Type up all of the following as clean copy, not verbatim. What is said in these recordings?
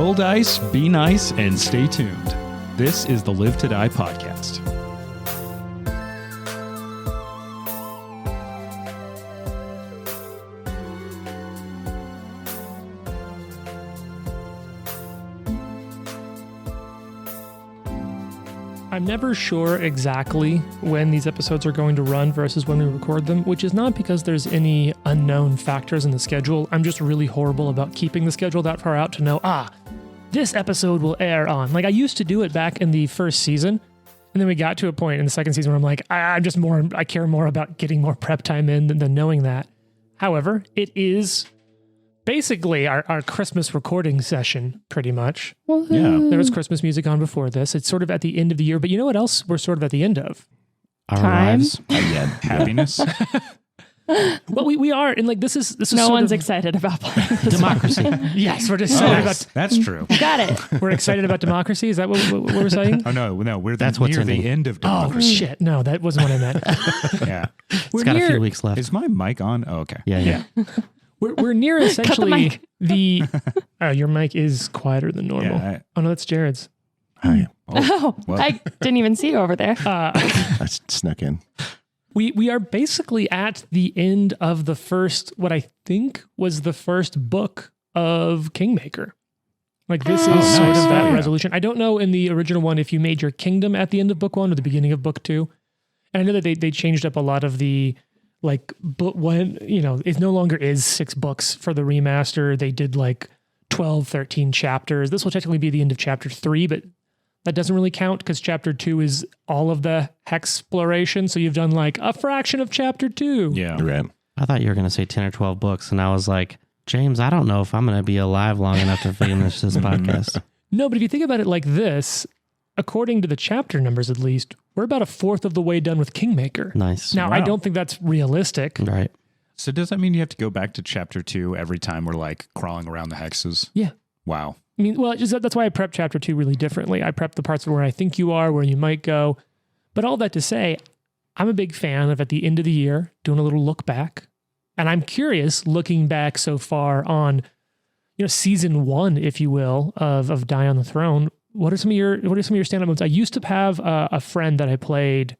Roll dice, be nice, and stay tuned. This is the Live to Die podcast. I'm never sure exactly when these episodes are going to run versus when we record them, which is not because there's any unknown factors in the schedule. I'm just really horrible about keeping the schedule that far out to know, this episode will air on. Like I used to do it back in the first season, and then we got to a point in the second season where I'm like, I care more about getting more prep time in than knowing that. However, it is basically our Christmas recording session, pretty much. Yeah. There was Christmas music on before this. It's sort of at the end of the year, but you know what else we're sort of at the end of? Our Time? lives. Happiness. Well, we are, and like this is No sort one's of, excited about playing this. Democracy. Yes, we're just excited about. That's true. Got it. We're excited about democracy. Is that what we're saying? Oh, no, we're That's what's near ending. the end of Oh democracy. shit! No, that wasn't what I meant. Yeah. We're It's got near. a few weeks left. Is my mic on? Oh, okay. Yeah. We're near essentially mic. the. Your mic is quieter than normal. Yeah, Oh no, that's Jared's. Hi. Oh, well. I didn't even see you over there. I snuck in. We are basically at the end of the first, what I think was the first book of Kingmaker. Like this is Oh, sort nice. of that Yeah. resolution. I don't know in the original one if you made your kingdom at the end of book 1 or the beginning of book 2. And I know that they changed up a lot of the like book one, it no longer is 6 books for the remaster. They did like 12, 13 chapters. This will technically be the end of chapter 3, but that doesn't really count because chapter 2 is all of the hexploration. So you've done like a fraction of chapter 2. Yeah. Right. I thought you were going to say 10 or 12 books, and I was like, James, I don't know if I'm going to be alive long enough to finish this podcast. No, but if you think about it like this, according to the chapter numbers at least, we're about a fourth of the way done with Kingmaker. Nice. Now, I Wow. don't think that's realistic. Right. So does that mean you have to go back to chapter 2 every time we're like crawling around the hexes? Yeah. Wow. I mean, well, that's why I prep chapter 2 really differently. I prep the parts where I think you are, where you might go. But all that to say, I'm a big fan of at the end of the year doing a little look back. And I'm curious, looking back so far on, season 1, if you will, of Die on the Throne. What are some of your stand-up moments? I used to have a friend that I played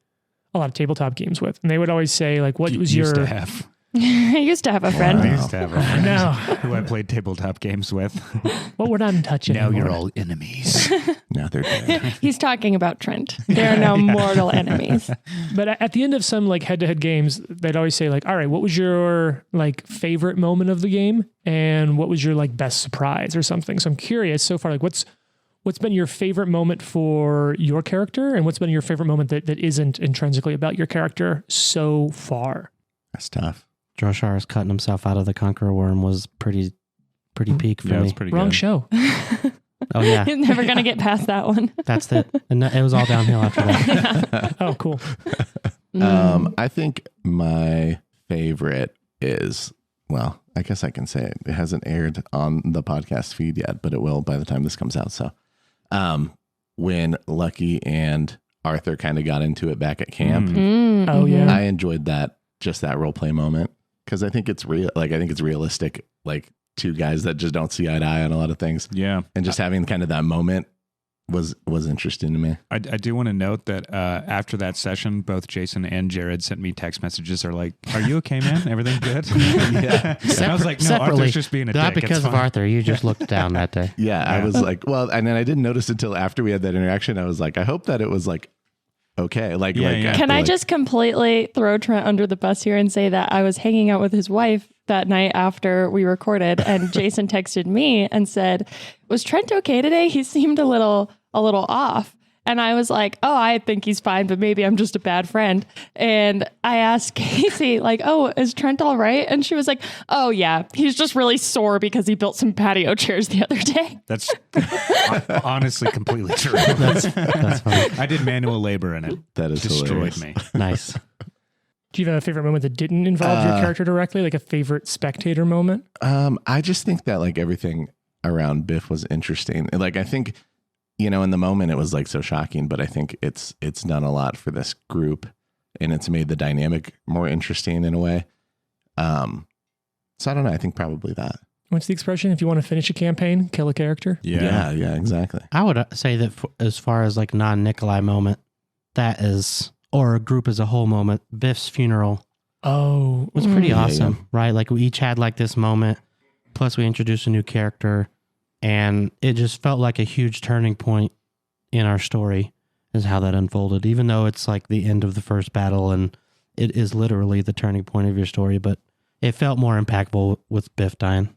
a lot of tabletop games with, and they would always say, like, what was used your... to have. I used to have a friend. I used to have a friend No. who I played tabletop games with. Well, we're not in touch anymore. Now you're all enemies. Now they're dead. He's talking about Trent. There are no mortal enemies. But at the end of some like head-to-head games, they'd always say like, all right, what was your like favorite moment of the game? And what was your like best surprise or something? So I'm curious so far, like what's been your favorite moment for your character? And what's been your favorite moment that isn't intrinsically about your character so far? That's tough. Droshar's cutting himself out of the Conqueror Worm was pretty peak for Yeah, me. it's pretty Wrong good. show. Oh, yeah. He's never going to get past that one. That's it. And it was all downhill after that. Oh, cool. I think my favorite is, well, I guess I can say it. It hasn't aired on the podcast feed yet, but it will by the time this comes out. So when Lucky and Arthur kind of got into it back at camp, Oh, yeah. I enjoyed that role play moment because I think it's real. Like, I think it's realistic, like two guys that just don't see eye to eye on a lot of things. Yeah. And just having kind of that moment was interesting to me. I do want to note that after that session, both Jason and Jared sent me text messages. Are like, "Are you okay, man? Everything good?" Yeah. And I was like, "No, Separately, Arthur's just being a not dick. because It's of fine." Arthur. You just looked down that day. Yeah, I was like, well, and then I didn't notice until after we had that interaction. I was like, I hope that it was like, okay. Like, Yeah, like yeah. Can I like- just completely throw Trent under the bus here and say that I was hanging out with his wife that night after we recorded, and Jason texted me and said, "Was Trent okay today? He seemed a little off." And I was like, "Oh, I think he's fine, but maybe I'm just a bad friend." And I asked Casey, like, "Oh, is Trent all right?" And she was like, "Oh yeah, he's just really sore because he built some patio chairs the other day." That's honestly completely true. That's funny. I did manual labor in it. That is Destroyed hilarious. me. Nice. Do you have a favorite moment that didn't involve your character directly, like a favorite spectator moment? I just think that like everything around Biff was interesting. Like, I think, in the moment it was like so shocking, but I think it's done a lot for this group and it's made the dynamic more interesting in a way. So I don't know. I think probably that. What's the expression? If you want to finish a campaign, kill a character. Yeah, exactly. I would say that as far as like non-Nikolai moment, that is, or a group as a whole moment, Biff's funeral Oh, was pretty Yeah, awesome, right? Like we each had like this moment, plus we introduced a new character, and it just felt like a huge turning point in our story is how that unfolded, even though it's like the end of the first battle and it is literally the turning point of your story, but it felt more impactful with Biff dying.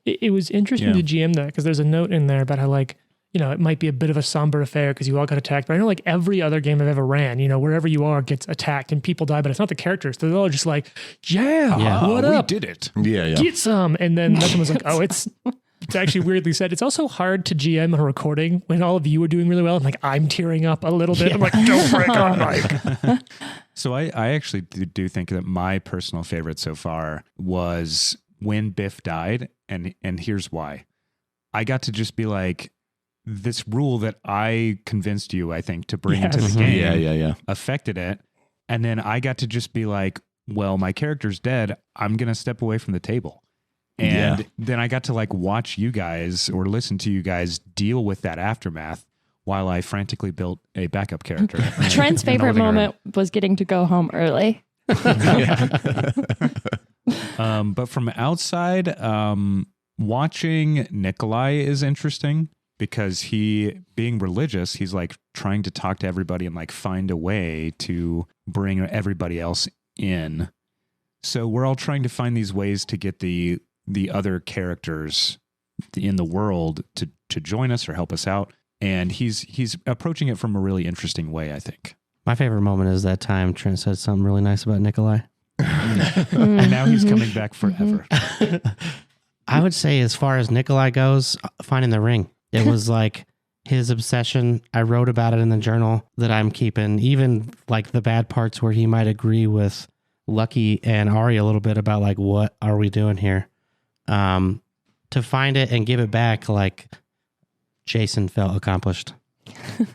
It was interesting to GM that because there's a note in there about how like, you know, it might be a bit of a somber affair because you all got attacked. But I know like every other game I've ever ran, you know, wherever you are gets attacked and people die, but it's not the characters. They're all just like, what up? We did it. Yeah. Get some. And then someone was like, oh, it's actually weirdly said. It's also hard to GM a recording when all of you are doing really well. And like, I'm tearing up a little bit. I'm like, don't break on Mike. So I actually do think that my personal favorite so far was when Biff died. And here's why. I got to just be like, this rule that I convinced you, I think, to bring into the game affected it. And then I got to just be like, well, my character's dead. I'm going to step away from the table. And then I got to like watch you guys or listen to you guys deal with that aftermath while I frantically built a backup character. Trent's favorite moment was getting to go home early. But from outside, watching Nikolai is interesting because he, being religious, he's like trying to talk to everybody and like find a way to bring everybody else in. So we're all trying to find these ways to get the other characters in the world to join us or help us out. And he's approaching it from a really interesting way, I think. My favorite moment is that time Trent said something really nice about Nikolai. And now he's coming back forever. I would say as far as Nikolai goes, finding the ring. It was like his obsession. I wrote about it in the journal that I'm keeping, even like the bad parts where he might agree with Lucky and Ari a little bit about like, what are we doing here? To find it and give it back, like Jason felt accomplished.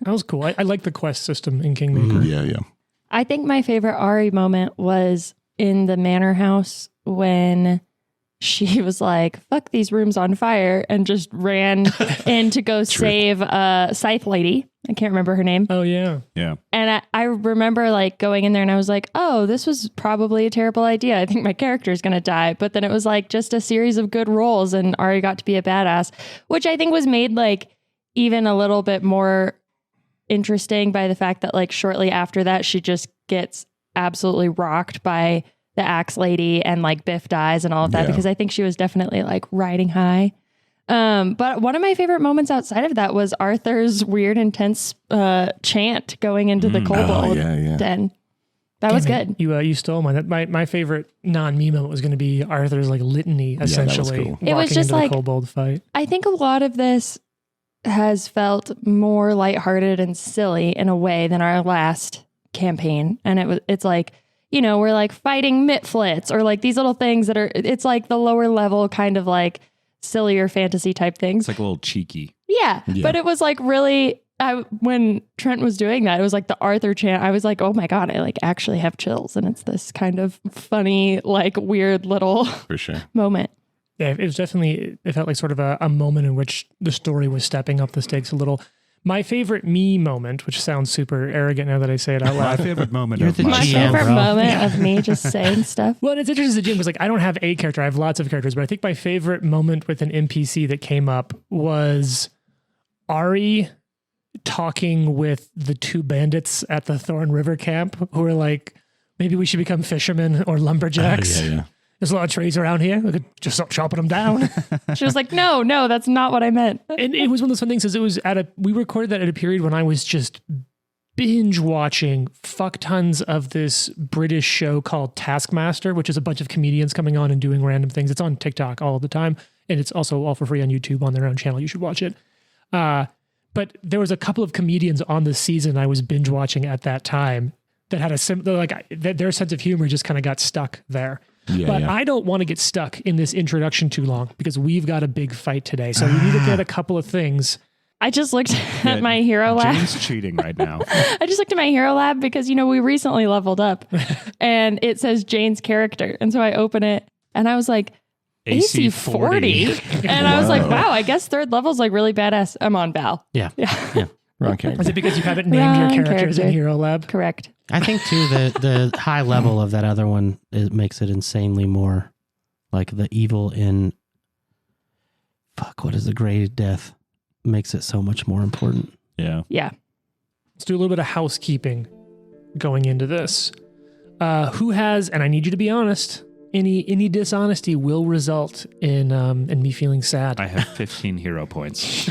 That was cool. I like the quest system in Kingmaker. Yeah. I think my favorite Ari moment was in the manor house when she was like, fuck these rooms on fire, and just ran in to go save Scythe Lady. I can't remember her name. Oh, yeah. Yeah. And I remember like going in there and I was like, oh, this was probably a terrible idea. I think my character is going to die. But then it was like just a series of good rolls and Ari got to be a badass, which I think was made like even a little bit more interesting by the fact that like shortly after that, she just gets absolutely rocked by the axe lady and like Biff dies and all of that because I think she was definitely like riding high. But one of my favorite moments outside of that was Arthur's weird, intense chant going into the kobold den. That was good. You stole mine. My favorite non-me moment was going to be Arthur's like litany, essentially. Cool. Walking It was just into like the kobold fight. I think a lot of this has felt more lighthearted and silly in a way than our last campaign, and it's like, you know, we're like fighting mitflits or like these little things that are, it's like the lower level kind of like sillier fantasy type things. It's like a little cheeky. Yeah. But it was like really, when Trent was doing that, it was like the Arthur chant. I was like, oh my God, I like actually have chills. And it's this kind of funny, like weird little For sure. moment. Yeah, it was definitely, it felt like sort of a moment in which the story was stepping up the stakes a little. My favorite me moment, which sounds super arrogant now that I say it out My loud. favorite moment You're of the my My GM, favorite bro. moment of me just saying stuff. Well, and it's interesting as a GM was like, I don't have a character. I have lots of characters, but I think my favorite moment with an NPC that came up was Ari talking with the two bandits at the Thorn River camp who were like, maybe we should become fishermen or lumberjacks. Yeah. There's a lot of trees around here. We could just stop chopping them down. She was like, no, that's not what I meant. And it was one of those fun things, because it was we recorded that at a period when I was just binge watching fuck tons of this British show called Taskmaster, which is a bunch of comedians coming on and doing random things. It's on TikTok all the time. And it's also all for free on YouTube on their own channel. You should watch it. But there was a couple of comedians on the season I was binge watching at that time that had their sense of humor just kind of got stuck there. But I don't want to get stuck in this introduction too long because we've got a big fight today. So we need to get a couple of things. I just looked at my hero lab. Jane's cheating right now. I just looked at my hero lab because, you know, we recently leveled up and it says Jane's character. And so I open it and I was like, AC 40. And I was like, Whoa. wow, I guess third level's like really badass. I'm on Val. Yeah. Wrong character. Is it because you haven't named your Wrong characters in character. Hero Lab? Correct. I think too the high level of that other one makes it insanely more like the evil in what is the Grey Death makes it so much more important. Yeah. Yeah. Let's do a little bit of housekeeping going into this. Who has, and I need you to be honest, any dishonesty will result in me feeling sad. I have 15 hero points.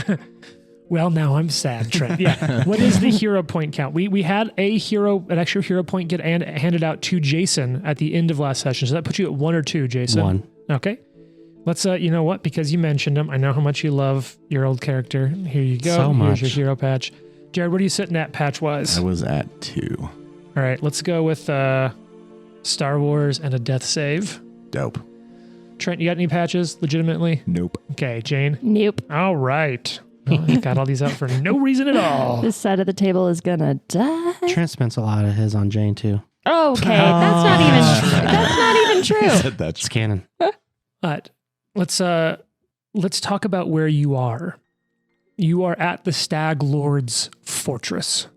Well, now I'm sad, Trent. Yeah. What is the hero point count? We had an extra hero point get handed out to Jason at the end of last session. So that puts you at 1 or 2, Jason. 1. Okay. Let's, you know what? Because you mentioned him, I know how much you love your old character. Here you go. So much. Here's your hero patch. Jared, what are you sitting at patch-wise? I was at 2. All right, let's go with Star Wars and a death save. Dope. Trent, you got any patches, legitimately? Nope. Okay, Jane. Nope. All right. Well, I got all these out for no reason at all. This side of the table is gonna die. Trent spends a lot of his on Jane too. Okay, that's not even true. Said that. It's canon. But let's talk about where you are. You are at the Stag Lord's fortress,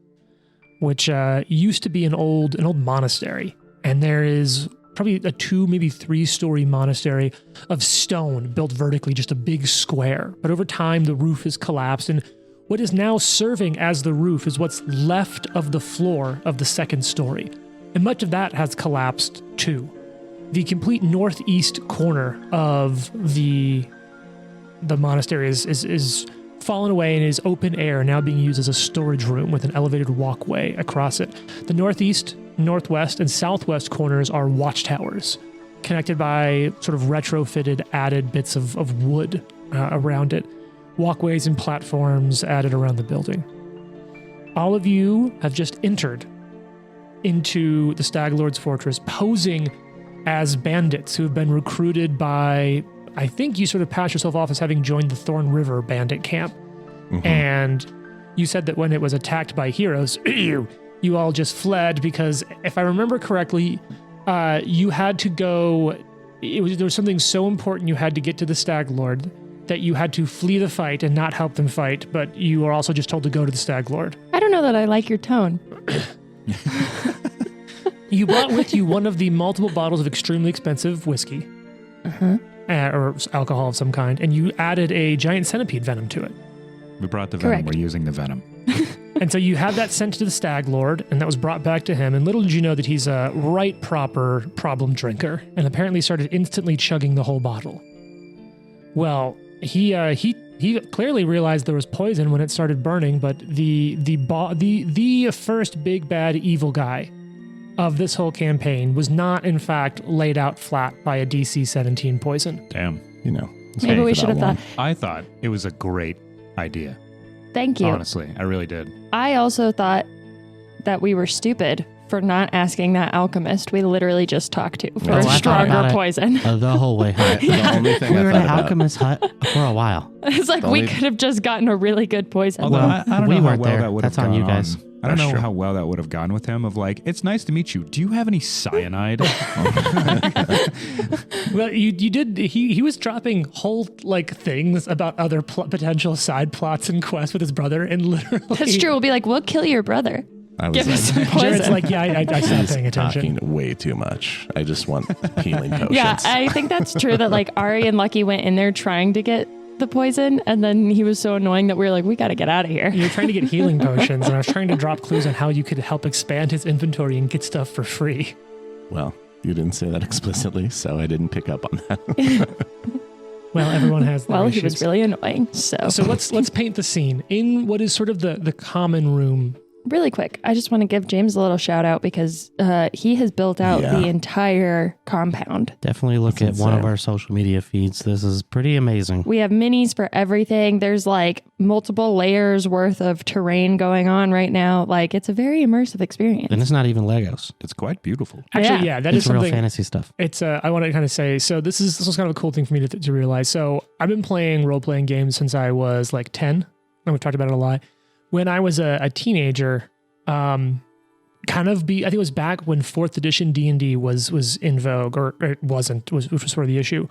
which used to be an old monastery, and there is probably a 2, maybe 3-story monastery of stone built vertically, just a big square. But over time, the roof has collapsed, and what is now serving as the roof is what's left of the floor of the second story. And much of that has collapsed too. The complete northeast corner of the monastery is fallen away and is open air, now being used as a storage room with an elevated walkway across it. The northeast, northwest, and southwest corners are watchtowers, connected by sort of retrofitted added bits of wood around it, walkways and platforms added around the building. All of you have just entered into the Stag Lord's fortress, posing as bandits who have been recruited by, I think you sort of pass yourself off as having joined the Thorn River bandit camp. Mhm. And you said that when it was attacked by heroes, you all just fled because, if I remember correctly, you had to go, there was something so important you had to get to the Stag Lord that you had to flee the fight and not help them fight, but you were also just told to go to the Stag Lord. I don't know that I like your tone. You brought with you one of the multiple bottles of extremely expensive whiskey, or alcohol of some kind, and you added a giant centipede venom to it. We brought the venom. Correct. We're using the venom. And so you had that sent to the Stag Lord, and that was brought back to him. And little did you know that he's a right proper problem drinker, and apparently started instantly chugging the whole bottle. Well, he clearly realized there was poison when it started burning, but the first big bad evil guy of this whole campaign was not in fact laid out flat by a DC 17 poison. Damn. You know. Maybe we should have thought. I thought it was a great idea. Thank you. Honestly, I really did. I also thought that we were stupid for not asking that alchemist we literally just talked to for Oh, I thought stronger about it. poison. The whole way home. The only thing We I were in thought an about. alchemist hut for a while. It's like we Only- could have just gotten a really good poison. Although Well, I don't we know how weren't well there. that would have That's on gone you guys. I don't That's know true. how well that would have gone with him. Of like, it's nice to meet you. Do you have any cyanide? Well, you did. He was dropping whole like things about other potential side plots and quests with his brother, and literally That's true. We'll be like, we'll kill your brother. I was Give us like, some Jared's poison. like, yeah, I stopped he's paying attention. talking way too much. I just want healing potions. Yeah, I think that's true that like Ari and Lucky went in there trying to get the poison, and then he was so annoying that we were like, we got to get out of here. You're trying to get healing potions, and I was trying to drop clues on how you could help expand his inventory and get stuff for free. Well, you didn't say that explicitly, so I didn't pick up on that. Well, everyone has their Well, issues. he was really annoying. So let's paint the scene in what is sort of the common room. really quick, I just want to give James a little shout out because he has built out Yeah. the entire compound. Definitely look That's at one of insane. our social media feeds. This is pretty amazing. We have minis for everything. There's like multiple layers worth of terrain going on right now. Like it's a very immersive experience. And it's not even Legos. It's quite beautiful. Actually, yeah, that is It's real something. fantasy stuff. It's I want to kind of say. So this was kind of a cool thing for me to realize. So I've been playing role playing games since I was like 10, and we've talked about it a lot. When I was a teenager, I think it was back when 4th edition D&D was in vogue, or it wasn't, which was sort of the issue.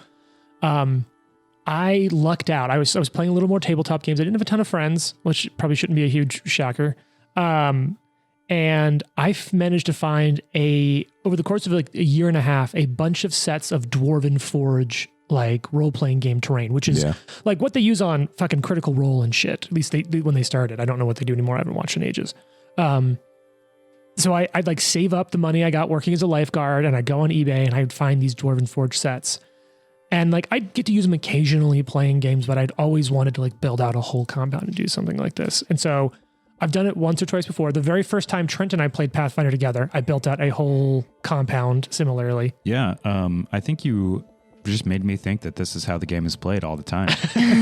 I lucked out. I was playing a little more tabletop games. I didn't have a ton of friends, which probably shouldn't be a huge shocker. And I've managed to find over the course of like a year and a half, a bunch of sets of Dwarven Forge, like role-playing game terrain, which is like what they use on fucking Critical Role and shit. At least they when they started. I don't know what they do anymore. I haven't watched in ages. So I'd like save up the money I got working as a lifeguard, and I'd go on eBay and I'd find these Dwarven Forge sets. And like I'd get to use them occasionally playing games, but I'd always wanted to like build out a whole compound and do something like this. And so I've done it once or twice before. The very first time Trent and I played Pathfinder together, I built out a whole compound similarly. Yeah. I think you just made me think that this is how the game is played all the time.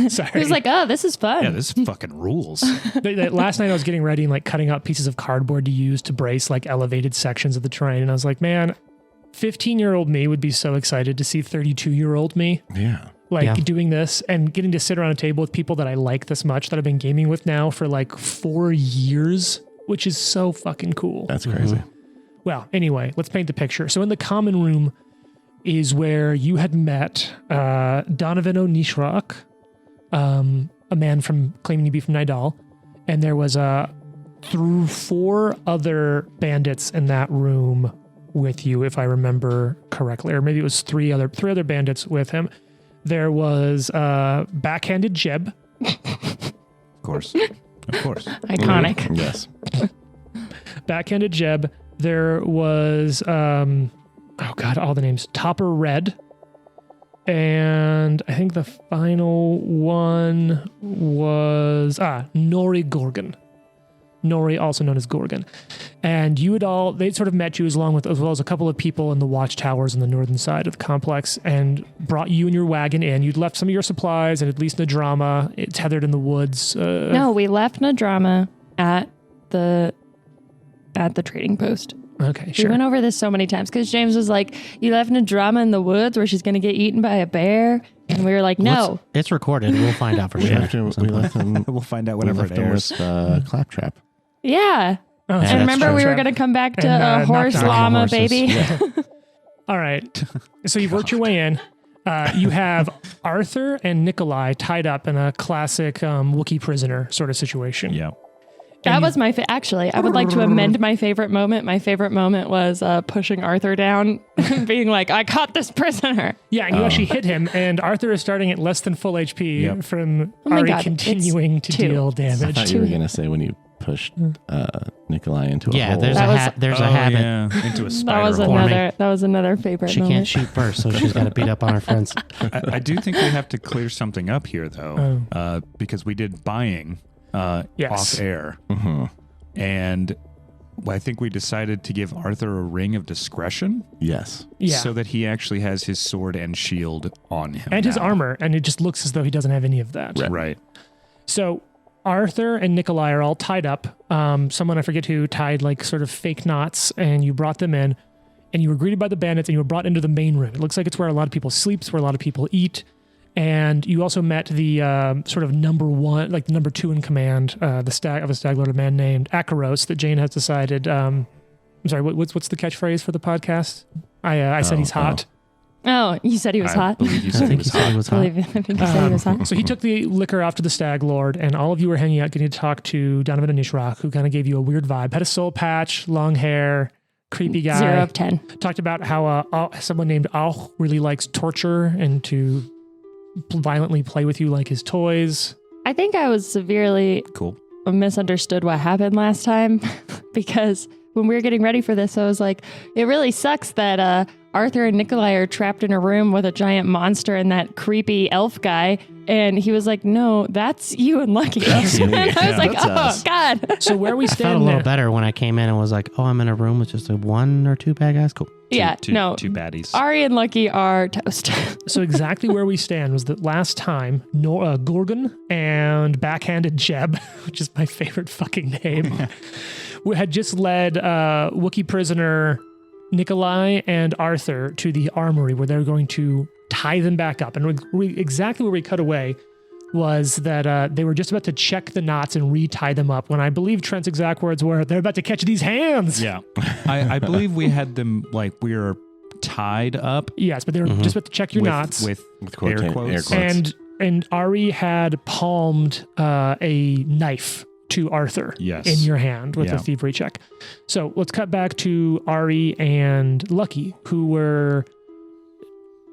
Sorry. It was like, oh, this is fun. Yeah, this fucking rules. Last night I was getting ready and like cutting out pieces of cardboard to use to brace like elevated sections of the terrain. And I was like, man, 15-year-old me would be so excited to see 32-year-old me. Yeah. Doing this and getting to sit around a table with people that I like this much that I've been gaming with now for like 4 years, which is so fucking cool. That's crazy. Well, anyway, let's paint the picture. So in the common room is where you had met Donovan O'Nishrock, a man claiming to be from Nidal, and there was through 4 other bandits in that room with you, if I remember correctly, or maybe it was three other bandits with him. There was Backhanded Jeb. Of course. Iconic. Yes. Backhanded Jeb. There was, all the names. Topper Red. And I think the final one was Nori Gorgon. Nori, also known as Gorgon. And they'd sort of met you as well as a couple of people in the watchtowers on the northern side of the complex and brought you and your wagon in. You'd left some of your supplies and at least Nadrama tethered in the woods. No, we left Nadrama at the trading post. Okay, sure. We went over this so many times because James was like, you left Nadrama in the woods where she's going to get eaten by a bear. And we were like, no. It's recorded. We'll find out for sure. We'll find out whenever it airs. Claptrap. Yeah. Oh, and remember we were going to come back to a horse llama, baby. Yeah. All right. So you've worked your way in. You have Arthur and Nikolai tied up in a classic Wookiee prisoner sort of situation. Yeah. That was my actually, I would like to amend my favorite moment. My favorite moment was pushing Arthur down and being like, I caught this prisoner. Yeah, and you actually hit him, and Arthur is starting at less than full HP from Ari continuing to deal damage. I thought you were going to say when you pushed Nikolai into a hole. There's a habit. Yeah, into a spider. That was another favorite She moment. can't shoot first, so she's got to beat up on her friends. I do think we have to clear something up here, though, because we did buying off air. Mm-hmm. And I think we decided to give Arthur a ring of discretion. Yes. Yeah. So that he actually has his sword and shield on him. And his armor, and it just looks as though he doesn't have any of that. Right. So Arthur and Nikolai are all tied up. Someone, I forget who, tied like sort of fake knots, and you brought them in, and you were greeted by the bandits, and you were brought into the main room. It looks like it's where a lot of people sleep, it's where a lot of people eat. And you also met the sort of number 2 in command, the Stag Lord, a man named Akaros, that Jane has decided. I'm sorry, what's the catchphrase for the podcast? I said he's hot. Oh, you said he was hot? I believe you said he was hot. I think you said he was hot. So he took the liquor off to the Stag Lord, and all of you were hanging out getting to talk to Donovan and Nishrock, who kind of gave you a weird vibe. Had a soul patch, long hair, creepy guy. 0 of 10. Talked about how someone named Auch really likes torture and to violently play with you like his toys. I think I was severely misunderstood what happened last time because when we were getting ready for this, I was like, it really sucks that Arthur and Nikolai are trapped in a room with a giant monster and that creepy elf guy. And he was like, no, that's you and Lucky. And I was like, oh, God. So where we I felt stand a little now. better when I came in and was like, oh, I'm in a room with just 1 or 2 bad guys. Cool. Two baddies. baddies. Ari and Lucky are toast. So exactly where we stand was that last time, Gorgon and Backhanded Jeb, which is my favorite fucking name, we had just led Wookiee prisoner Nikolai and Arthur to the armory where they were going to tie them back up. And exactly where we cut away was that they were just about to check the knots and re-tie them up when I believe Trent's exact words were, they're about to catch these hands. Yeah. I believe we had them, like, we were tied up. Yes, but they were just about to check your knots. With quote- air quotes. And Ari had palmed a knife to Arthur Yes. in your hand with a thievery check. So let's cut back to Ari and Lucky, who were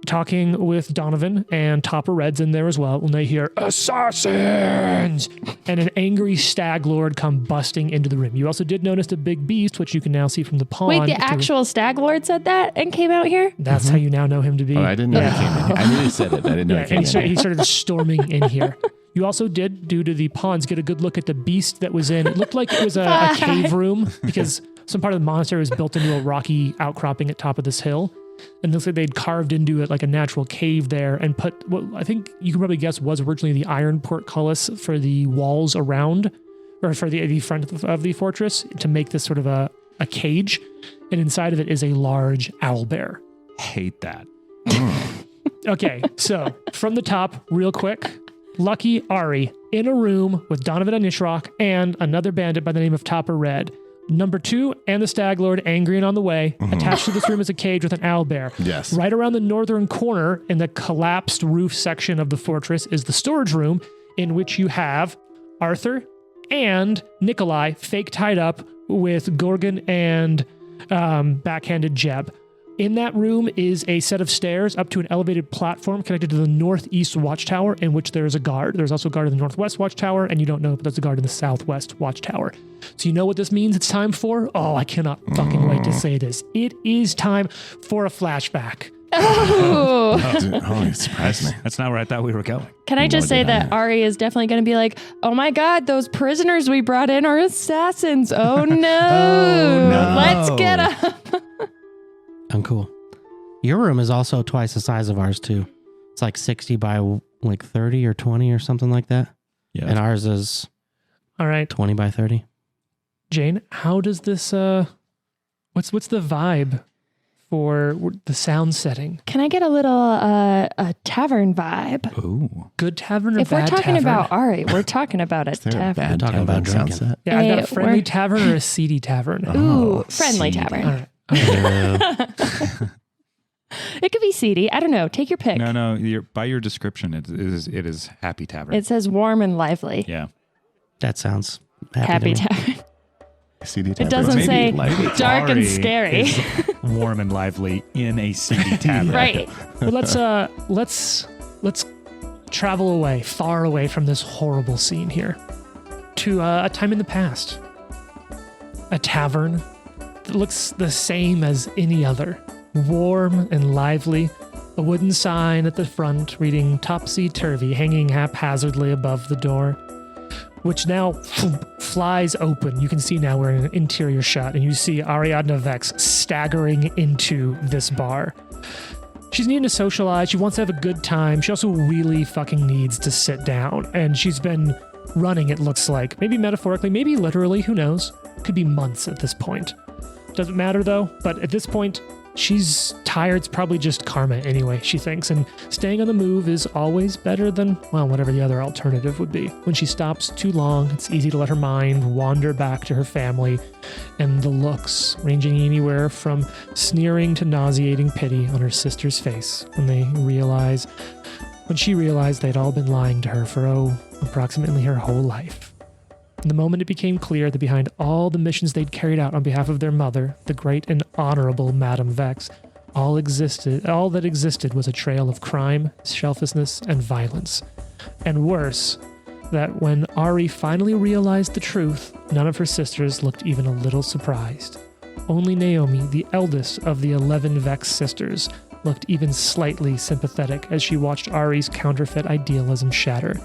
talking with Donovan, and Topper Red's in there as well when they hear assassins and an angry Stag Lord come busting into the room. You also did notice the big beast, which you can now see from the pond. Wait, the actual Stag Lord said that and came out here? That's how you now know him to be. Oh, I didn't know he came in here. I knew he said it. I didn't know he came and in so here. he started storming in here. You also did, due to the ponds, get a good look at the beast that was in. It looked like it was a cave room because some part of the monastery was built into a rocky outcropping at top of this hill. And it looks like they'd carved into it like a natural cave there and put what I think you can probably guess was originally the iron portcullis for the walls around, or for the front of the fortress to make this sort of a cage. And inside of it is a large owl bear. Hate that. Okay, so from the top, real quick, Lucky Ari in a room with Donovan and Nishrock and another bandit by the name of Topper Red. Number 2 and the Stag Lord angry and on the way. Attached to this room is a cage with an owl bear. Yes. Right around the northern corner in the collapsed roof section of the fortress is the storage room in which you have Arthur and Nikolai fake tied up with Gorgon and backhanded Jeb. In that room is a set of stairs up to an elevated platform connected to the northeast watchtower in which there is a guard. There's also a guard in the northwest watchtower, and you don't know, but there's a guard in the southwest watchtower. So you know what this means it's time for? Oh, I cannot fucking wait to say this. It is time for a flashback. Oh. Oh, you surprised me. That's not where I thought we were going. Can I just Nor say did I. that Ari is definitely going to be like, oh my God, those prisoners we brought in are assassins. Oh no. no. Let's get up. Uncool. Your room is also twice the size of ours too. It's like 60 by like 30 or 20 or something like that. Yeah. And ours is All right, 20 by 30. Jane, how does this, what's the vibe for the sound setting? Can I get a little a tavern vibe? Ooh. Good tavern or If we're bad talking tavern? about Ari, we're talking about a Is there a tavern. bad Talking about tavern drinking. sound set? Yeah, I've got a Hey, friendly we're- tavern or a seedy tavern. Ooh, friendly seedy. tavern. All right. It could be seedy. I don't know. Take your pick. No. By your description, it is happy tavern. It says warm and lively. yeah. That sounds Happy to me. tavern. CD It doesn't Maybe say like- dark and Ari scary. is warm and lively in a seedy tavern. Right. Well, let's travel away, far away from this horrible scene here, to a time in the past. A tavern that looks the same as any other, warm and lively. A wooden sign at the front reading "Topsy-Turvy" hanging haphazardly above the door, which now flies open. You can see now we're in an interior shot, and you see Ariadna Vex staggering into this bar. She's needing to socialize. She wants to have a good time. She also really fucking needs to sit down. And she's been running, it looks like. Maybe metaphorically, maybe literally, who knows? Could be months at this point. Doesn't matter though, but at this point, she's tired. It's probably just karma anyway, she thinks. And staying on the move is always better than, well, whatever the other alternative would be. When she stops too long, it's easy to let her mind wander back to her family and the looks ranging anywhere from sneering to nauseating pity on her sister's face when she realized they'd all been lying to her for, approximately her whole life. The moment it became clear that behind all the missions they'd carried out on behalf of their mother, the great and honorable Madame Vex, all that existed was a trail of crime, selfishness, and violence. And worse, that when Ari finally realized the truth, none of her sisters looked even a little surprised. Only Naomi, the eldest of the 11 Vex sisters, looked even slightly sympathetic as she watched Ari's counterfeit idealism shatter.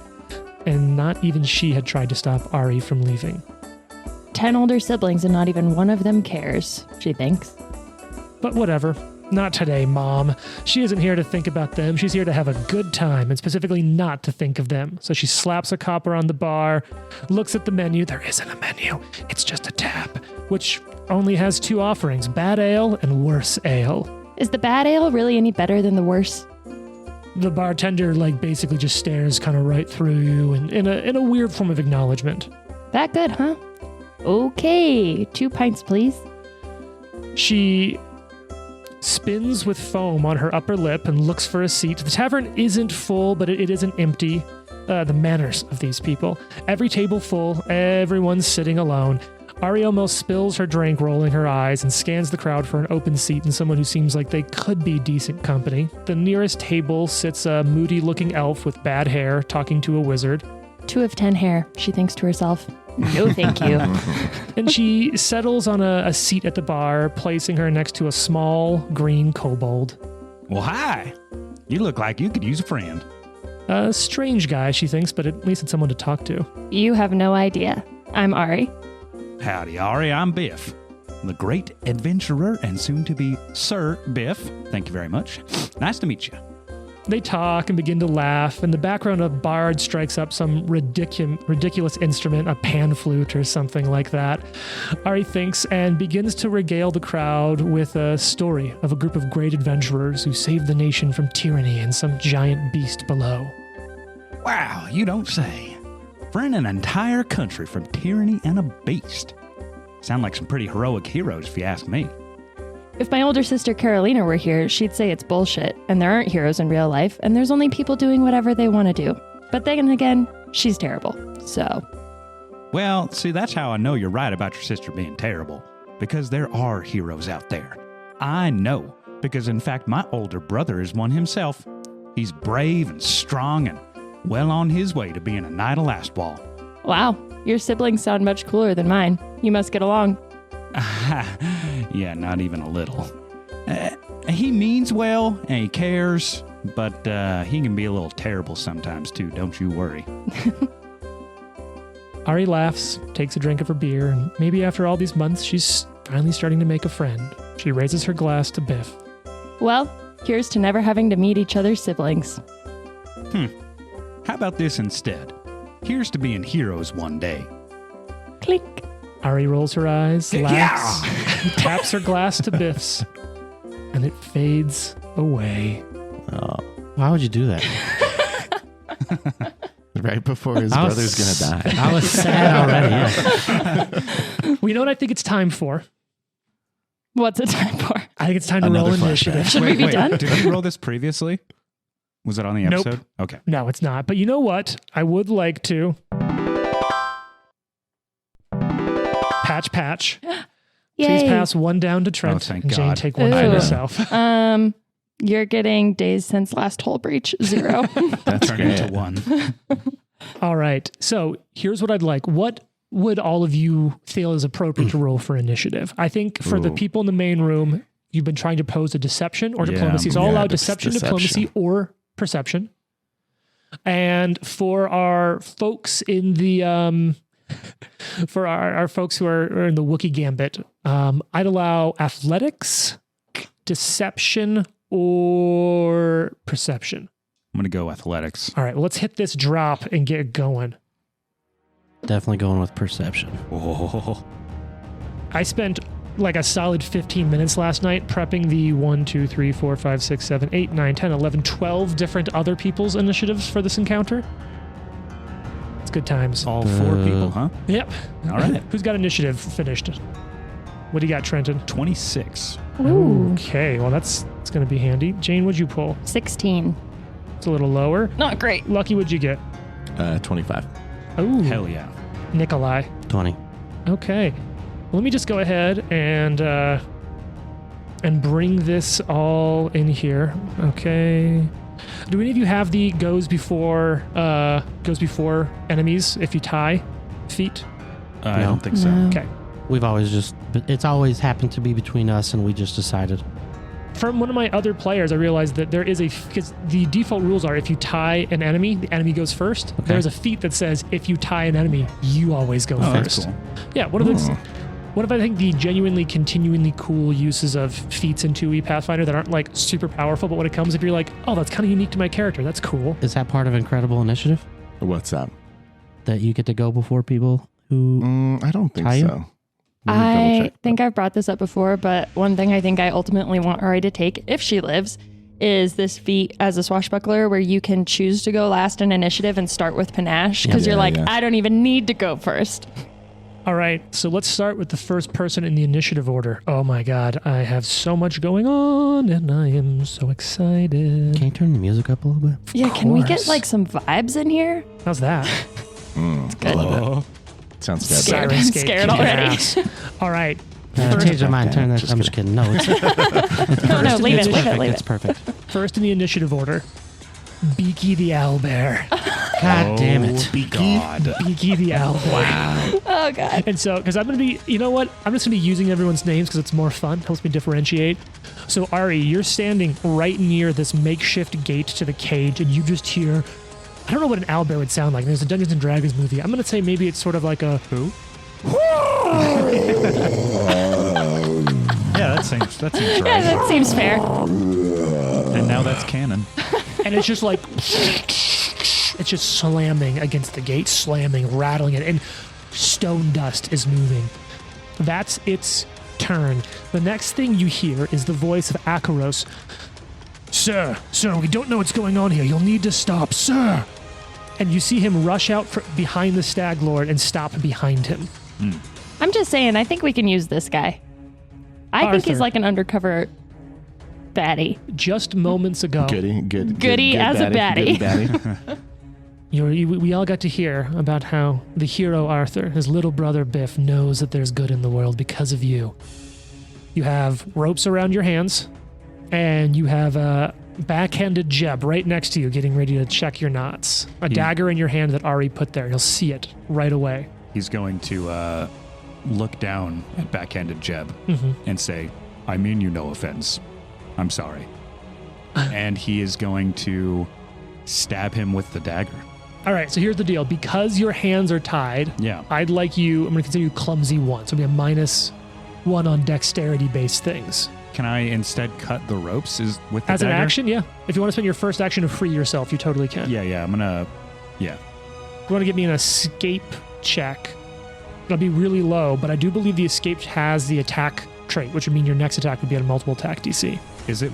And not even she had tried to stop Ari from leaving. 10 older siblings and not even one of them cares, she thinks. But whatever. Not today, Mom. She isn't here to think about them. She's here to have a good time, and specifically not to think of them. So she slaps a copper on the bar, looks at the menu. There isn't a menu. It's just a tab, which only has 2 offerings, bad ale and worse ale. Is the bad ale really any better than the worse? The bartender basically just stares kind of right through you and in a weird form of acknowledgement. That good, huh? Okay, 2 pints, please. She spins with foam on her upper lip and looks for a seat. The tavern isn't full, but it isn't empty. The manners of these people. Every table full, everyone's sitting alone. Ari almost spills her drink, rolling her eyes, and scans the crowd for an open seat and someone who seems like they could be decent company. The nearest table sits a moody-looking elf with bad hair, talking to a wizard. 2 of 10 hair, she thinks to herself. No, thank you. And she settles on a seat at the bar, placing her next to a small green kobold. Well, hi. You look like you could use a friend. A strange guy, she thinks, but at least it's someone to talk to. You have no idea. I'm Ari. Howdy, Ari. I'm Biff, the great adventurer and soon-to-be Sir Biff. Thank you very much. Nice to meet you. They talk and begin to laugh. In the background, a bard strikes up some ridiculous instrument, a pan flute or something like that. Ari thinks and begins to regale the crowd with a story of a group of great adventurers who saved the nation from tyranny and some giant beast below. Wow, you don't say. Freeing an entire country from tyranny and a beast. Sound like some pretty heroic heroes, if you ask me. If my older sister Carolina were here, she'd say it's bullshit, and there aren't heroes in real life, and there's only people doing whatever they want to do. But then again, she's terrible, so... Well, see, that's how I know you're right about your sister being terrible. Because there are heroes out there. I know, because in fact, my older brother is one himself. He's brave and strong and well on his way to being a knight of Lastwall. Wow, your siblings sound much cooler than mine. You must get along. Yeah, not even a little. He means well and he cares, but he can be a little terrible sometimes too, don't you worry. Ari laughs, takes a drink of her beer, and maybe after all these months, she's finally starting to make a friend. She raises her glass to Biff. Well, here's to never having to meet each other's siblings. How about this instead? Here's to being heroes one day. Clink. Ari rolls her eyes, laughs, taps her glass to Biff's, and it fades away. Oh, why would you do that? Right before his brother's going to die. I was sad already. Yeah. We know what I think it's time for. What's it time for? I think it's time to roll Another initiative. flashback. Should we be done? Did you roll this previously? Was it on the Nope. episode? Okay. No, it's not. But you know what? I would like to. Patch. Please Yay. pass one down to Trent. Oh, thank and Jane, God. take one Ooh. for yourself. You're getting days since last hole breach, 0. That's Turn into great. 1. All right. So here's what I'd like. What would all of you feel is appropriate to roll for initiative? I think for the Ooh. people in the main room, you've been trying to pose a deception or Yeah, diplomacy. It's all yeah, allowed it's deception, deception. diplomacy, or perception. And for our folks in the for our folks who are in the Wookiee Gambit, I'd allow athletics, deception, or perception. I'm going to go athletics. All right, well, let's hit this drop and get going. Definitely going with perception. Oh, I spent like a solid 15 minutes last night prepping the 1, 2, 3, 4, 5, 6, 7, 8, 9, 10, 11, 12 different other people's initiatives for this encounter. It's good times. all 4 people, huh? Yep. All right. Who's got initiative finished? What do you got, Trenton? 26. Ooh. Okay, well, that's going to be handy. Jane, what'd you pull? 16. It's a little lower. Not great. Lucky, what'd you get? 25. Oh, Hell yeah. Nikolai. 20. Okay. Well, let me just go ahead and bring this all in here. Okay. Do any of you have the goes before enemies if you tie feat? I No. don't think so. No. Okay. We've always it's always happened to be between us, and we just decided. From one of my other players, I realized that there is because the default rules are if you tie an enemy, the enemy goes first. Okay. There's a feat that says if you tie an enemy, you always go Oh, that's first. cool. Yeah, one of I think the genuinely, continually cool uses of feats in 2E Pathfinder that aren't like super powerful, but when it comes, if you're like, oh, that's kind of unique to my character, that's cool. Is that part of Incredible Initiative? What's that? That you get to go before people who... I don't think Tie you? so. I think I've brought this up before, but one thing I think I ultimately want Ari to take, if she lives, is this feat as a swashbuckler where you can choose to go last in initiative and start with panache because Yeah, you're like, yeah. I don't even need to go first. All right, so let's start with the first person in the initiative order. Oh my god, I have so much going on, and I am so excited. Can you turn the music up a little bit? Yeah, can we get course. like some vibes in here? How's that? It's good. Love it. Sounds good. Scared. I'm Syrinscape, scared kick your already. ass. All right. Change your mind. Turn that. I'm just kidding. No, it's No, leave it, leave it, perfect. leave It's it. perfect. First in the initiative order, Beaky the Owlbear. God damn it. God. Beaky the Owlbear. Wow. Oh, God. And so, because I'm going to be, you know what? I'm just going to be using everyone's names because it's more fun. Helps me differentiate. So, Ari, you're standing right near this makeshift gate to the cage, and you just hear, I don't know what an owlbear would sound like. There's a Dungeons and Dragons movie. I'm going to say maybe it's sort of like a, who? Yeah, that seems right. Yeah, that seems fair. And now that's canon. And it's just like, it's just slamming against the gate, slamming, rattling it, and stone dust is moving. That's its turn. The next thing you hear is the voice of Akaros. Sir, we don't know what's going on here. You'll need to stop, sir. And you see him rush out behind the Stag Lord and stop behind him. I'm just saying, I think we can use this guy. I think he's Arthur. like an undercover baddie. Just moments ago, Goody as a baddie. Goody baddie. we all got to hear about how the hero Arthur, his little brother Biff, knows that there's good in the world because of you. You have ropes around your hands, and you have a backhanded Jeb right next to you getting ready to check your knots. A dagger in your hand that Ari put there. You'll see it right away. He's going to look down at backhanded Jeb and say, I mean you no offense. I'm sorry. And he is going to stab him with the dagger. All right, so here's the deal. Because your hands are tied, Yeah. I'm going to consider you clumsy 1. So it'll be a -1 on dexterity-based things. Can I instead cut the ropes with the As an dagger? action, yeah. If you want to spend your first action to free yourself, you totally can. Yeah, I'm going to... Yeah. You want to get me an escape check. It'll be really low, but I do believe the escape has the attack trait, which would mean your next attack would be at a multiple attack DC. Is that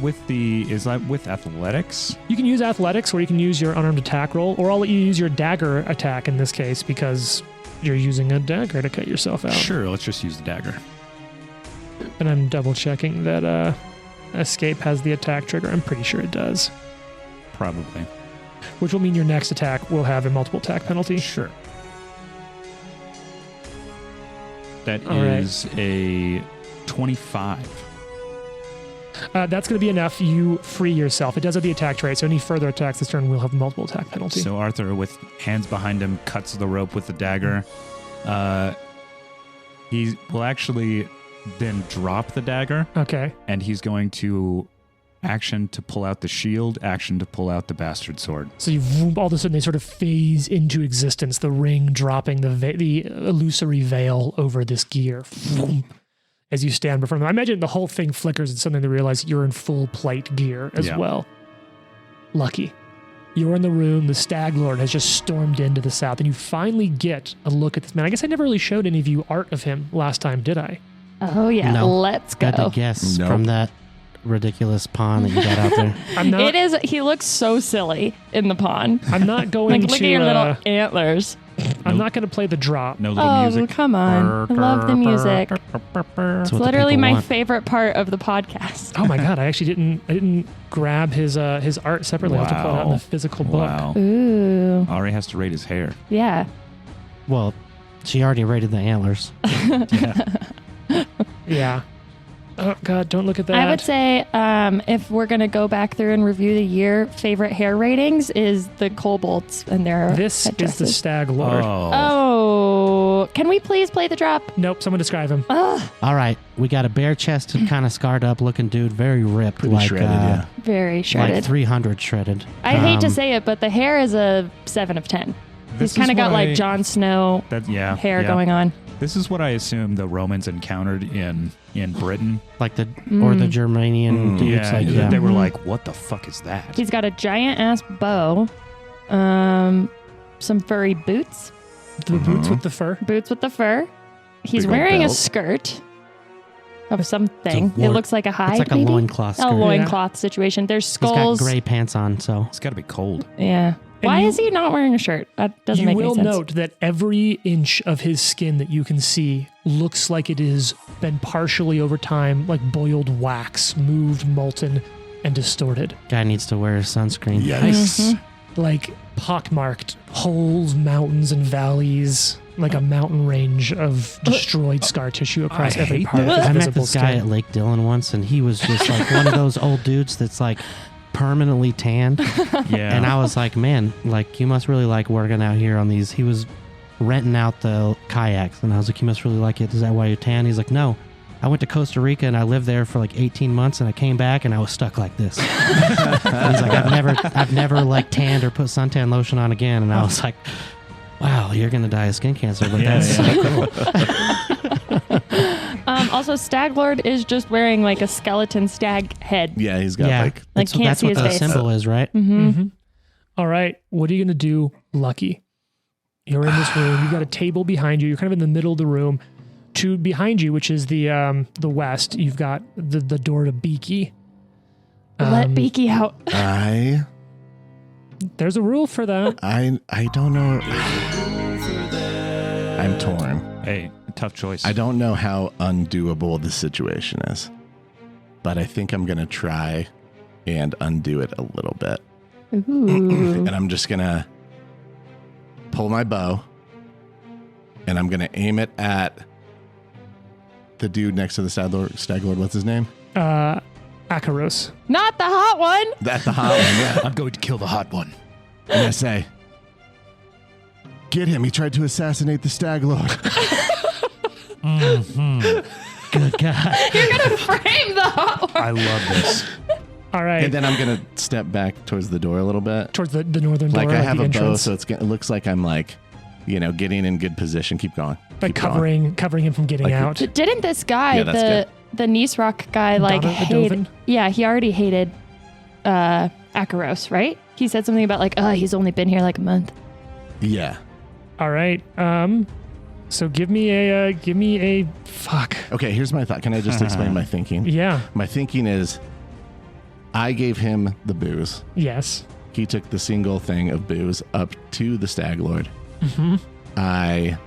with athletics? You can use athletics, or you can use your unarmed attack roll, or I'll let you use your dagger attack in this case because you're using a dagger to cut yourself out. Sure, let's just use the dagger. And I'm double checking that escape has the attack trigger. I'm pretty sure it does, Probably. which will mean your next attack will have a multiple attack penalty. Sure. That All right. is a 25. That's going to be enough. You free yourself. It does have the attack trait, so any further attacks this turn will have a multiple attack penalty. So Arthur, with hands behind him, cuts the rope with the dagger. He will actually then drop the dagger, Okay. and he's going to action to pull out the shield, action to pull out the bastard sword. So all of a sudden they sort of phase into existence, the ring dropping the illusory veil over this gear. As you stand before them. I imagine the whole thing flickers and suddenly they realize you're in full plate gear as well. Lucky. You're in the room. The Stag Lord has just stormed into the south, and you finally get a look at this man. I guess I never really showed any of you art of him last time, did I? Oh, yeah. No. Let's go. Got to guess Nope. from that ridiculous pawn that you got out there. I'm not. He looks so silly in the pond. I'm not going Like, to. look at your little antlers. I'm not going to play the drop. No little Oh, music. come on. I love the music. That's It's what the literally people my want. favorite part of the podcast. Oh my god! I actually didn't grab his art separately. I'll have to pull it out in the physical book. Wow. Ooh. Ari has to rate his hair. Yeah. Well, she already rated the antlers. Yeah. Oh god! Don't look at that. I would say if we're going to go back through and review the year, favorite hair ratings is the kobolds and their this is the headdresses. Stag Lord. Oh, can we please play the drop? Nope. Someone describe him. Ugh, All right, we got a bare chested, kind of scarred up looking dude, very ripped, Pretty like shredded, yeah. very shredded. like 300 shredded. I hate to say it, but the hair is a 7 of 10. This He's kind is of got what like I- Jon Snow hair going on. This is what I assume the Romans encountered in Britain. like the or the Germanian dudes. Like, yeah. They were like, "What the fuck is that?" He's got a giant ass bow, some furry boots, The boots with the fur. boots with the fur. He's Big old wearing a belt. skirt of something. It's a It war- looks like a hide, It's like a maybe? loincloth A skirt. loincloth situation. There's He's got skulls. gray pants on, so It's got to be cold. Yeah. Why is he not wearing a shirt? That doesn't make any sense. You will note that every inch of his skin that you can see looks like it has been partially over time, like boiled wax, moved, molten, and distorted. Guy needs to wear sunscreen. Yes. Like pockmarked holes, mountains, and valleys, like a mountain range of destroyed scar tissue across I every hate part of that. his I met visible this guy skin. at Lake Dillon once, and he was just like one of those old dudes that's like permanently tanned. Yeah. And I was like, man, like you must really like working out here on these. He was renting out the kayaks, and I was like, you must really like it. Is that why you're tan? He's like, no. I went to Costa Rica and I lived there for like 18 months, and I came back and I was stuck like this. He's like, I've never like tanned or put suntan lotion on again. And I was like, wow, you're gonna die of skin cancer, but that's so cool. Also, Stag Lord is just wearing like a skeleton stag head. Yeah, he's got Like, that's, can't that's see what his the face. symbol is, right? Mm-hmm. All right, what are you gonna do, Lucky? You're in this room. You've got a table behind you. You're kind of in the middle of the room. To behind you, which is the west, you've got the door to Beaky. Let Beaky out. There's a rule for that. I don't know. I'm torn. Hey, tough choice. I don't know how undoable the situation is, but I think I'm gonna try and undo it a little bit. Ooh. And I'm just gonna pull my bow, and I'm gonna aim it at the dude next to the Stag Lord. What's his name? Akaros. Not the hot one. That's the hot one. Yeah. I'm going to kill the hot one. And I say, get him. He tried to assassinate the Stag Lord. Good guy. You're gonna frame the hot one. I love this. All right. And then I'm gonna step back towards the door a little bit. Towards the northern door, Like I have the a bow, entrance. so it looks like I'm like, getting in good position. Keep going. Like Keep going. covering him from getting Like, out. Didn't this guy, Yeah, that's the Nice Rock guy, like hate? Donovan? Yeah, he already hated Akaros, right? He said something about like, he's only been here like a month. Yeah. All right. So give me a fuck. Okay, here's my thought. Can I just explain my thinking? Yeah. My thinking is I gave him the booze. Yes. He took the single thing of booze up to the Stag Lord. Mm-hmm. I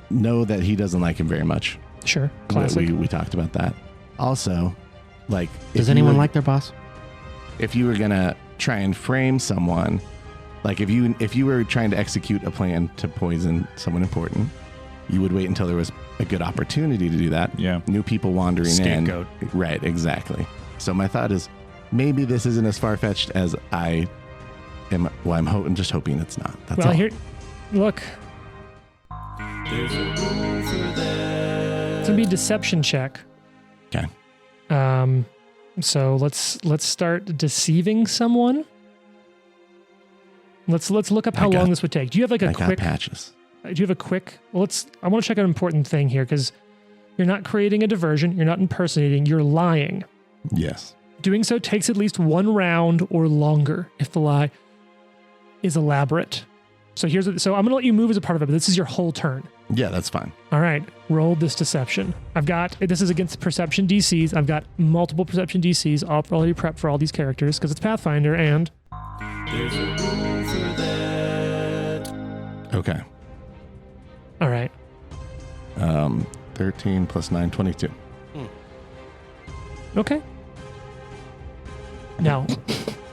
know that he doesn't like him very much. Sure. Classic. We talked about that. Also, like, Does anyone like their boss? if you were gonna try and frame someone, like if you were trying to execute a plan to poison someone important, you would wait until there was a good opportunity to do that. Yeah. New people wandering Scapegoat. in. Right, exactly. So my thought is maybe this isn't as far-fetched as I am. Well, I'm just hoping it's not. That's Well, all. here, look. It's gonna be a deception check. Okay. So let's start deceiving someone. Let's look up how long this would take. Do you have like a I got quick? patches. Do you have a quick? Well, I want to check an important thing here because you're not creating a diversion. You're not impersonating. You're lying. Yes. Doing so takes at least one round or longer if the lie is elaborate. So so I'm gonna let you move as a part of it, but this is your whole turn. Yeah, that's fine. All right, roll this deception. This is against perception DCs. I've got multiple perception DCs all already prepped for all these characters because it's Pathfinder and Okay. all right. 13 plus 9, 22. Okay. Now,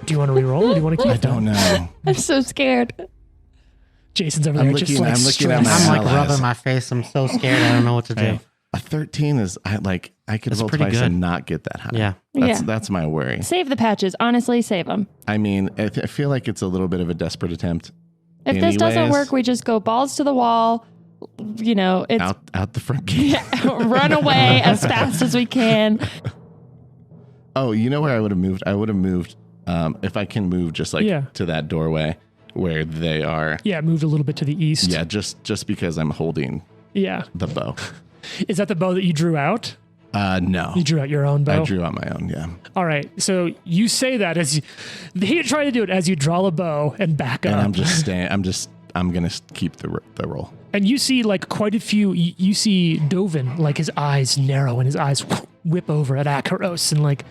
do you want to reroll or do you want to keep I that? don't know. I'm so scared. Jason's over I'm there looking- just like I'm looking at stressed. my- I'm like allies. rubbing my face. I'm so scared. I don't know what to do. Hey. A 13 is I could That's roll pretty twice good. and not get that high. Yeah. That's my worry. Save the patches. Honestly, save them. I mean, I feel like it's a little bit of a desperate attempt. If this doesn't Anyways. work, we just go balls to the wall. It's Out the front gate. run away as fast as we can. Oh, you know where I would have moved? I would have moved if I can move just like Yeah. to that doorway where they are. Yeah, it moved a little bit to the east. Yeah, just because I'm holding Yeah. the bow. Is that the bow that you drew out? No. You drew out your own bow? I drew on my own, yeah. All right. So you say that as he tried to do it as you draw a bow and back up. And I'm just staying. I'm going to keep the roll. And you see like quite a few, you see Dovin, like his eyes narrow and his eyes whip over at Akaros and like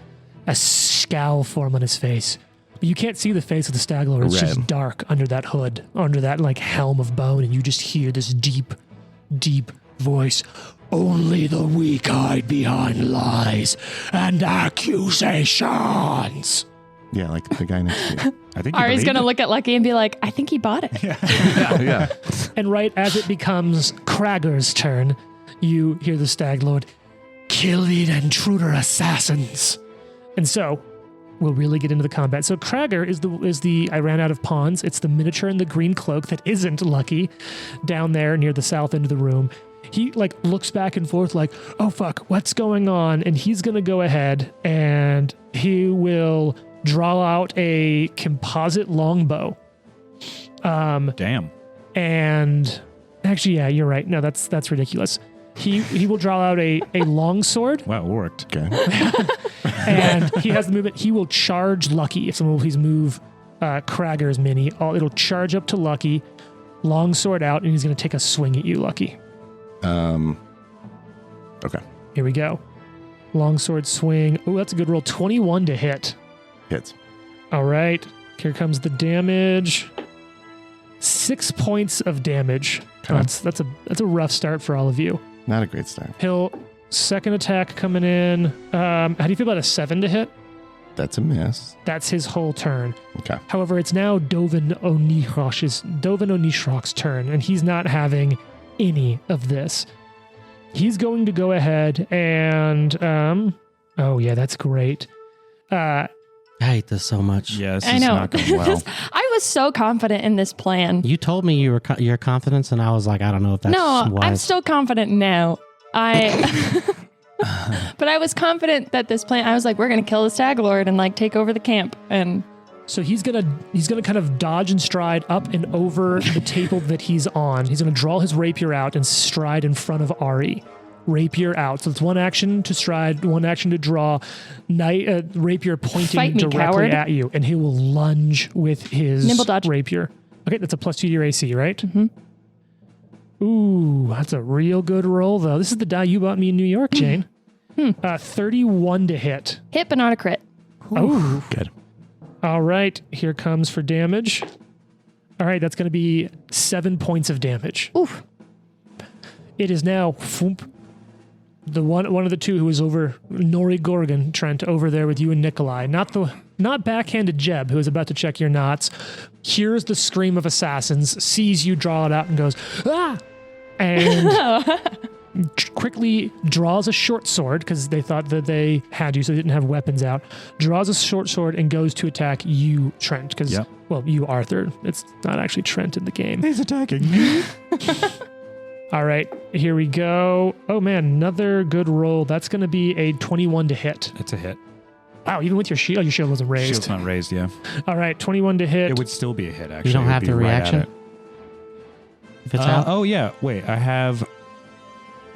a scowl form on his face. You can't see the face of the Stag Lord. It's just dark under that hood, under that like helm of bone, and you just hear this deep, deep voice. Only the weak hide behind lies and accusations. Yeah, like the guy next to you. I think Ari's going to look at Lucky and be like, I think he bought it. Yeah. And right as it becomes Krager's turn, you hear the Stag Lord, kill the intruder assassins. And so we'll really get into the combat. So Krager is the I ran out of pawns. It's the miniature in the green cloak that isn't Lucky down there near the south end of the room. He like looks back and forth like, oh fuck, what's going on? And he's going to go ahead and he will draw out a composite longbow. Damn. And actually, yeah, you're right. No, that's ridiculous. He will draw out a long sword. Wow, it worked. Okay. And he has the movement. He will charge Lucky. If someone will please move Krager's mini, it'll charge up to Lucky, long sword out, and he's going to take a swing at you, Lucky. Okay. Here we go. Long sword swing. Oh, that's a good roll. 21 to hit. Hits. All right. Here comes the damage. 6 points of damage. Okay. That's a rough start for all of you. Not a great start. He'll second attack coming in. How do you feel about a 7 to hit? That's a miss. That's his whole turn. Okay. However, it's now Dovin Onishrock's turn, and he's not having any of this. He's going to go ahead and oh yeah, that's great. I hate this so much. Yes, I know. not going well. I was so confident in this plan. You told me your confidence, and I was like, I don't know if that's No, wise. I'm still confident now. But I was confident that this plan, I was like, we're going to kill the Stag Lord and like take over the camp. And So he's gonna kind of dodge and stride up and over the table that he's on. He's gonna draw his rapier out and stride in front of Ari. Rapier out. So it's one action to stride, one action to draw. Rapier pointing Fight me, directly coward. at you, and he will lunge with his Nimble dodge. rapier. Okay, that's a +2 to your AC, right? Mm-hmm. Ooh, that's a real good roll, though. This is the die you bought me in New York, Jane. 31 to hit. hit but not a crit. Oh, Good. all right. Here comes for damage. All right, that's going to be 7 points of damage. Oof. It is now the one of the two who is over Nori Gorgon, Trent, over there with you and Nikolai. Not backhanded Jeb, who is about to check your knots. Hears the scream of assassins, sees you draw it out, and goes, ah! And quickly draws a short sword, because they thought that they had you, so they didn't have weapons out. Draws a short sword and goes to attack you, Trent, because, well, you, Arthur. It's not actually Trent in the game. He's attacking me. All right, here we go. Oh man, another good roll. That's going to be a 21 to hit. It's a hit. Wow, even with your shield, your shield wasn't raised. Shield's not raised, yeah. All right, 21 to hit. It would still be a hit, actually. You don't It would have be the right at reaction? it. If it's out? Oh, yeah. Wait, I have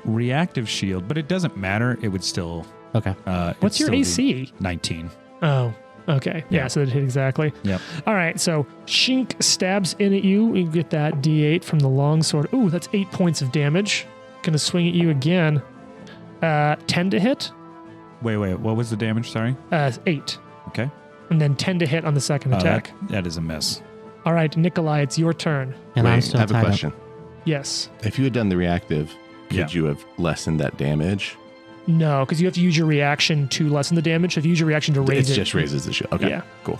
reactive shield, but it doesn't matter. It would still... Okay. What's your AC? 19. Oh, okay. Yeah, so it hit exactly. Yep. All right, so Shink stabs in at you. You get that D8 from the longsword. Ooh, that's 8 points of damage. Gonna swing at you again. 10 to hit. Wait. What was the damage? Sorry. 8. Okay. And then 10 to hit on the second attack. That is a miss. All right, Nikolai, it's your turn. And I'm Wait, still I have a tied up. question. Yes. If you had done the reactive, could Yeah. you have lessened that damage? No, because you have to use your reaction to lessen the damage. If you use your reaction to raise It it, just raises the shield. Okay. Yeah. Cool.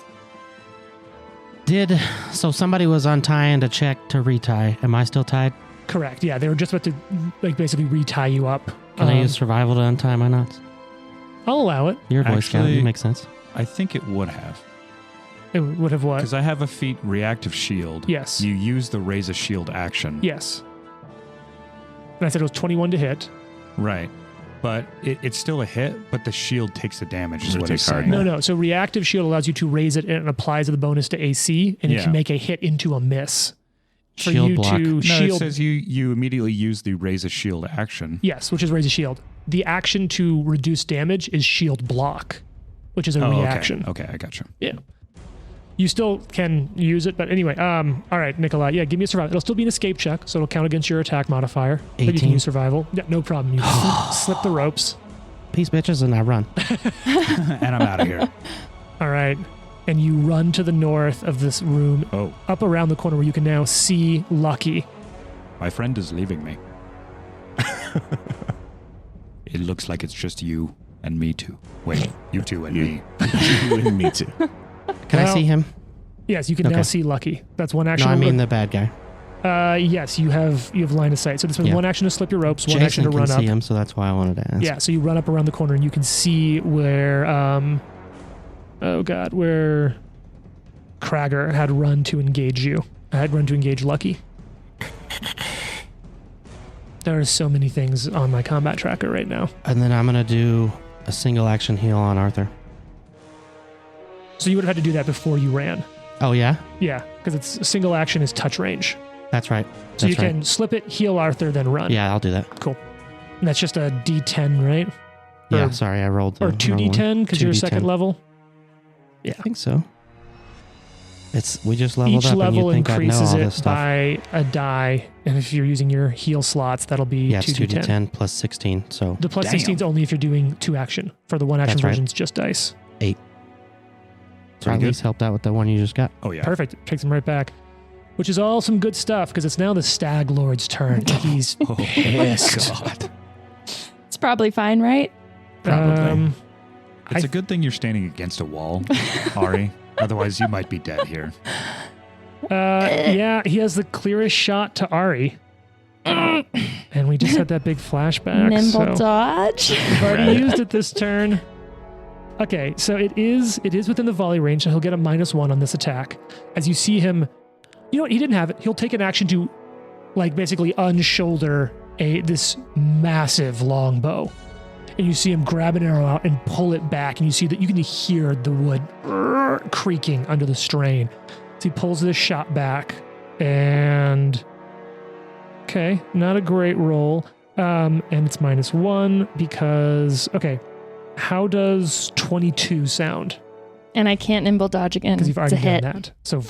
So somebody was untying to check to retie. Am I still tied? correct. Yeah, they were just about to like basically retie you up. Can I use survival to untie my knots? I'll allow it. You're a Boy Scout. Actually- It makes sense. I think it would have. It would have what? Because I have a feat reactive shield. Yes. You use the raise a shield action. Yes. And I said it was 21 to hit. Right. But it's still a hit, but the shield takes the damage is So it what he's takes hard saying. No. So reactive shield allows you to raise it and it applies the bonus to AC, and it Yeah. can make a hit into a miss. For Shield you block. to No, it shield. says you immediately use the raise a shield action. Yes, which is raise a shield. The action to reduce damage is shield block, which is a reaction. Okay, I got you. Yeah. You still can use it, but anyway, all right, Nikolai, yeah, give me a survival. It'll still be an escape check, so it'll count against your attack modifier. But you can 18. use survival. Yeah, no problem. You slip the ropes. Peace, bitches, and I run. And I'm out of here. All right. and you run to the north of this room, up around the corner where you can now see Lucky. My friend is leaving me. It looks like it's just you and me too. Wait, you two and me. You and me too. Can I see him? Yes, you can now see Lucky. That's one action. No, I mean the bad guy. Yes, you have line of sight. So this was one action to slip your ropes, one action to run up. Jason can see him, so that's why I wanted to ask. Yeah, so you run up around the corner and you can see where, where Krager had run to engage you. Had run to engage Lucky. There are so many things on my combat tracker right now. And then I'm going to do a single action heal on Arthur. So you would have had to do that before you ran. Oh, yeah? Yeah, because it's a single action is touch range. That's right. So you can slip it, heal Arthur, then run. Yeah, I'll do that. Cool. And that's just a D10, right? Yeah, sorry, I rolled the Or 2D10 because you're 2D10. second level? Yeah. I think so. We just leveled Each up level and you think I'd know increases all this it stuff. by a die. And if you're using your heal slots, that'll be Yeah, it's 2D10. 2D10 plus 16, so The plus 16 is only if you're doing 2 action. For the 1 action That's right. version, it's just dice. 8. So Pretty at good. least helped out with the one you just got. Oh, yeah. Perfect. Takes him right back. Which is all some good stuff because it's now the Stag Lord's turn. He's pissed. God. It's probably fine, right? Probably. I- It's a good thing you're standing against a wall, Ari. Otherwise, you might be dead here. Yeah, he has the clearest shot to Ari. And we just had that big flashback. Nimble so dodge. I've already used it this turn. Okay, so it is within the volley range, so he'll get a -1 on this attack. As you see him, you know what, he didn't have it. He'll take an action to like basically unshoulder this massive longbow. And you see him grab an arrow out and pull it back, and you see that you can hear the wood creaking under the strain. So he pulls this shot back, and okay, not a great roll. And it's -1 because how does 22 sound? And I can't nimble dodge again. Because you've It's already a hit. done that. So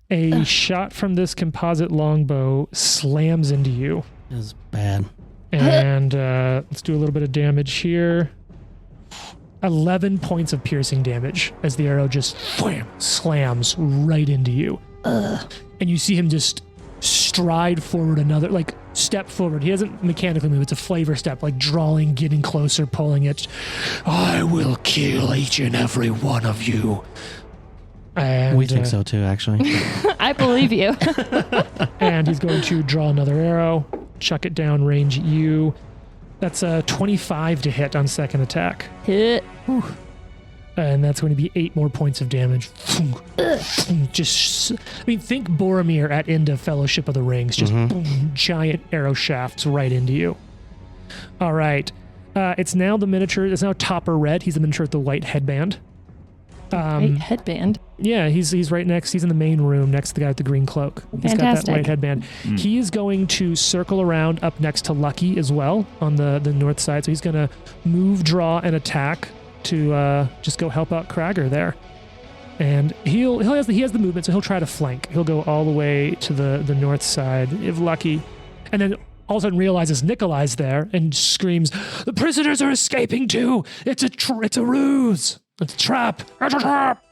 a shot from this composite longbow slams into you. It was bad. And let's do a little bit of damage here. 11 points of piercing damage as the arrow just slams right into you. And you see him just stride forward step forward. He doesn't mechanically move. It's a flavor step, like drawing, getting closer, pulling it. I will kill each and every one of you. And, We think so too, actually. I believe you. And he's going to draw another arrow, chuck it down, range at you. That's a 25 to hit on second attack. Hit. And that's going to be 8 more points of damage. Think Boromir at end of Fellowship of the Rings. Just boom, giant arrow shafts right into you. All right. It's now the miniature. It's now Topper Red. He's the miniature with the white headband. Great headband. Yeah, he's right next. He's in the main room next to the guy with the green cloak. He's got that Fantastic. white headband. He is going to circle around up next to Lucky as well on the north side. So he's going to move, draw, and attack to just go help out Krager there. And he has the movement, so he'll try to flank. He'll go all the way to the north side if Lucky, and then all of a sudden realizes Nikolai's there and screams, "The prisoners are escaping too! It's a ruse! It's a trap! It's a trap!"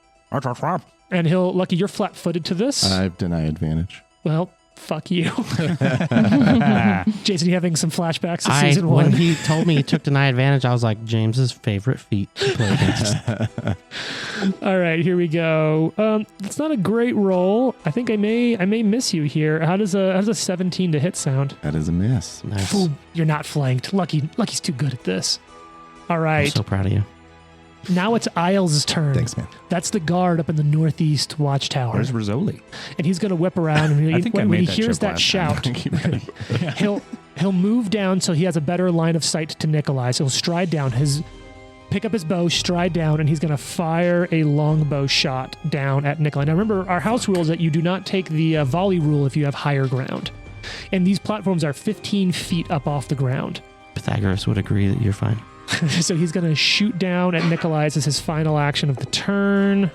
And Lucky, you're flat-footed to this. I deny advantage. Well, fuck you. Jason, you having some flashbacks to season 1? When he told me he took deny advantage, I was like, James's favorite feat to play against. All right, here we go. It's not a great roll. I think I may miss you here. How does a 17 to hit sound? That is a miss. Nice. Fool, you're not flanked. Lucky's too good at this. All I'm right, so proud of you. now it's Isles' turn. Thanks, man. That's the guard up in the northeast watchtower. Where's Rizzoli? And he's going to whip around, and I think I when made he that hears joke that last shout, he'll move down so he has a better line of sight to Nikolai. So he'll stride down, pick up his bow, stride down, and he's going to fire a longbow shot down at Nikolai. Now remember, our house rule is that you do not take the volley rule if you have higher ground. And these platforms are 15 feet up off the ground. Pythagoras would agree that you're fine. So he's going to shoot down at Nikolai as his final action of the turn.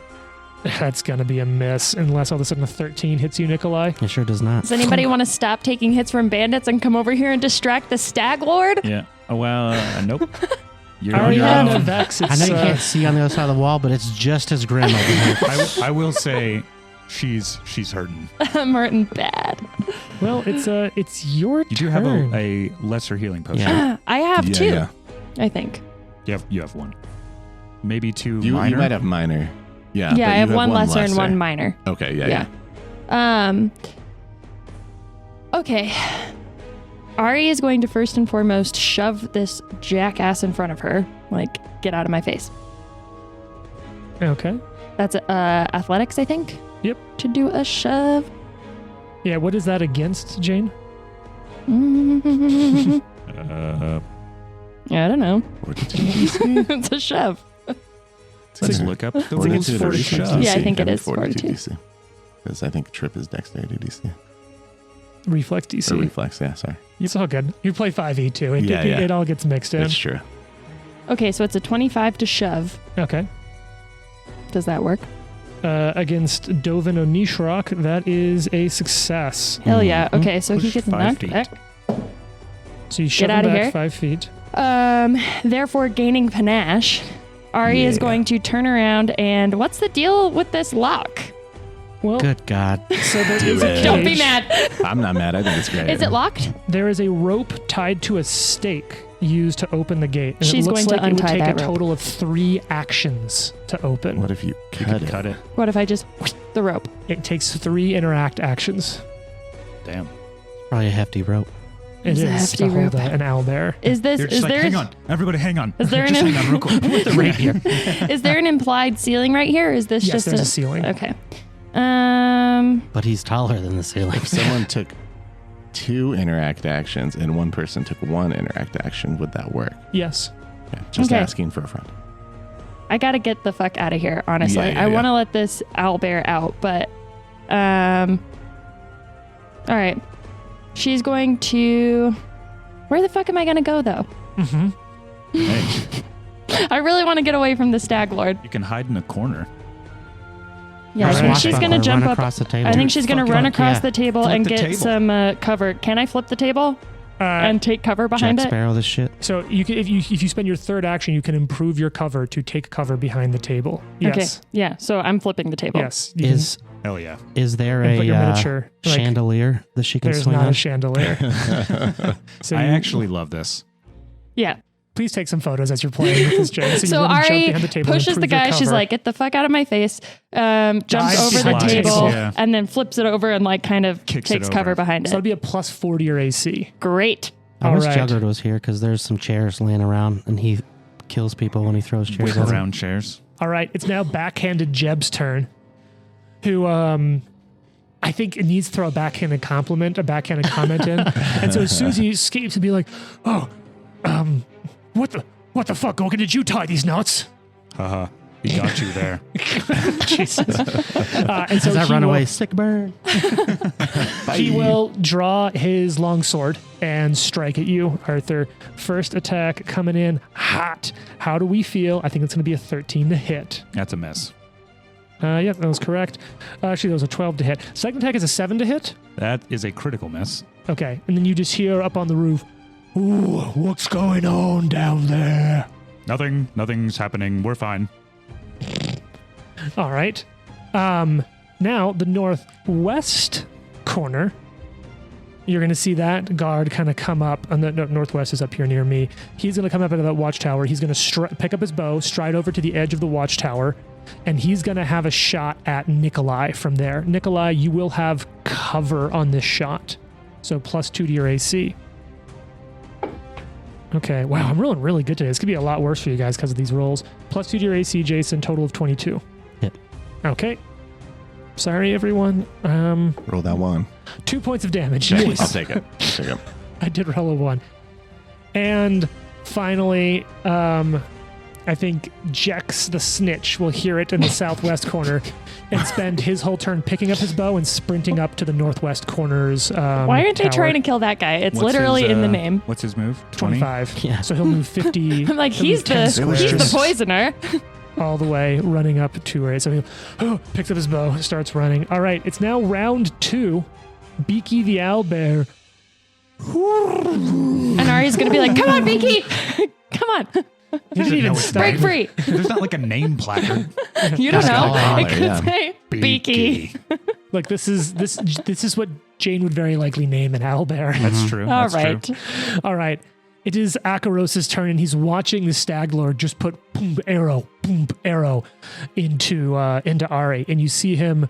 That's going to be a miss unless all of a sudden a 13 hits you, Nikolai. It sure does not. Does anybody want to stop taking hits from bandits and come over here and distract the Stag Lord? Yeah. Oh, well, nope. You're I on your have no own. vex. I know It's, you can't see on the other side of the wall, but it's just as grim over here. I will say she's hurting. I'm hurting bad. well, it's your You do turn. have a lesser healing potion. Yeah. I have Yeah, two, yeah. I think. You have one. Maybe two You minor. might have minor. Yeah. but Yeah, I you have one lesser and one minor. Okay, yeah. Okay. Ari is going to first and foremost shove this jackass in front of her. Like, get out of my face. Okay. That's athletics, I think. Yep. To do a shove. Yeah, what is that against, Jane? I don't know. 42 It's a shove. Let's look up the rules it's for 42 shove. DC. Yeah, I think it is 42. DC. Because I think trip is dexterity DC. Reflex Or DC. reflex, yeah, sorry. It's all good. You play 5e too. Yeah. It all gets mixed in. That's true. Okay, so it's a 25 to shove. Okay. Does that work? Against Dovin Onishrock, that is a success. Hell yeah. Okay, so he Push gets 5 knocked feet. back. So you shove him outta back here. 5 feet. Therefore, gaining panache, Ari is Yeah. going to turn around and what's the deal with this lock? Well, Good God. so there Do is a it. Don't be cage. mad. I'm not mad. I think it's great. Is it locked? There is a rope tied to a stake used to open the gate. And She's it looks going to like it would untie take a that rope. total of 3 actions to open. What if you You cut could it? cut it. What if I just the rope? It takes 3 interact actions. Damn. Probably a hefty rope. It It's a is hefty to hold rope. an owlbear. Is this You're just is like, there hang on. Everybody hang on. Is there just an- hang on real quick. With the rapier. is there an implied ceiling right here? Or is this Yes, just there's a ceiling. Okay. But he's taller than the ceiling. If someone took 2 interact actions and one person took 1 interact action, would that work? Yes. Yeah, just Okay. asking for a friend. I gotta get the fuck out of here, honestly. Yeah, I want to let this owlbear out, but all right. She's going to. Where the fuck am I gonna go though? Mm-hmm. Hey, I really want to get away from the Stag Lord. you can hide in a corner. Yeah, I Alright. think she's gonna Run jump up. across the table. I think she's gonna fuck run fuck across yeah. the table Flip and the get table. some cover. Can I flip the table and take cover behind Jack it? Sparrow this shit. So you can, if you spend your third action, you can improve your cover to take cover behind the table. Yes. Okay. Yeah. So I'm flipping the table. Yes. You can- Is Hell yeah. there and put your a miniature. Like, chandelier that she can there's swing not on? a chandelier. So I you- actually love this. Yeah. please take some photos as you're playing with this, Jane. So, you So run and jump Ari behind the table and pushes the improve your guy. She's cover. like, "Get the fuck out of my face!" Jumps Dives over the behind the table table. Yeah. and then flips it over and like kind of Kicks it takes cover over. behind so it'll it. be a plus 40 or AC. Great. I All wish right. Juggard was here because there's some chairs laying around and he kills people when he throws chairs With at them. round chairs. All right, it's now backhanded Jeb's turn, who I think it needs to throw a backhanded comment in. And so as soon as he escapes, he'll be like, "Oh, what the fuck, Gorgon? Did you tie these knots?" Haha. He got you there. Jesus. And so Does that he runaway will- sick bird? He will draw his longsword and strike at you, Arthur. First attack coming in hot. How do we feel? I think it's going to be a 13 to hit. That's a miss. Yeah, that was correct. Actually, that was a 12 to hit. Second attack is a 7 to hit. That is a critical miss. Okay, and then you just hear up on the roof, "Ooh, what's going on down there?" Nothing's happening. We're fine. All right. Now the northwest corner. You're going to see that guard kind of come up, and the northwest is up here near me. He's going to come up into that watchtower. He's going to pick up his bow, stride over to the edge of the watchtower, and he's going to have a shot at Nikolai from there. Nikolai, you will have cover on this shot, so +2 to your AC. Okay, wow, I'm rolling really good today. This could be a lot worse for you guys because of these rolls. +2 to your AC, Jason, total of 22. Hit. Okay. Sorry, everyone. Roll that one. 2 points of damage. I'll Yes. take it. Take it. I did roll a 1. And finally, I think Jex the Snitch will hear it in the southwest corner and spend his whole turn picking up his bow and sprinting up to the northwest corner's Why aren't they tower. trying to kill that guy? It's What's literally his, in the name. What's his move? 20? 25. Yeah. So he'll move 50. I'm like, he'll he's move 10 the squares poisoner. all the way, running up to her. So he picks up his bow, starts running. All right, it's now round 2. Beaky the owlbear. And Ari's gonna be like, "Come on, Beaky, come on." You didn't even know it's start. Break free. There's not like a name placard. You don't Gotta know. call it It out, could yeah. say Beaky. Look, this is what Jane would very likely name an owlbear. That's true. All That's right. true. All right. It is Akaros' turn, and he's watching the Stag Lord just put boom arrow into Ari, and you see him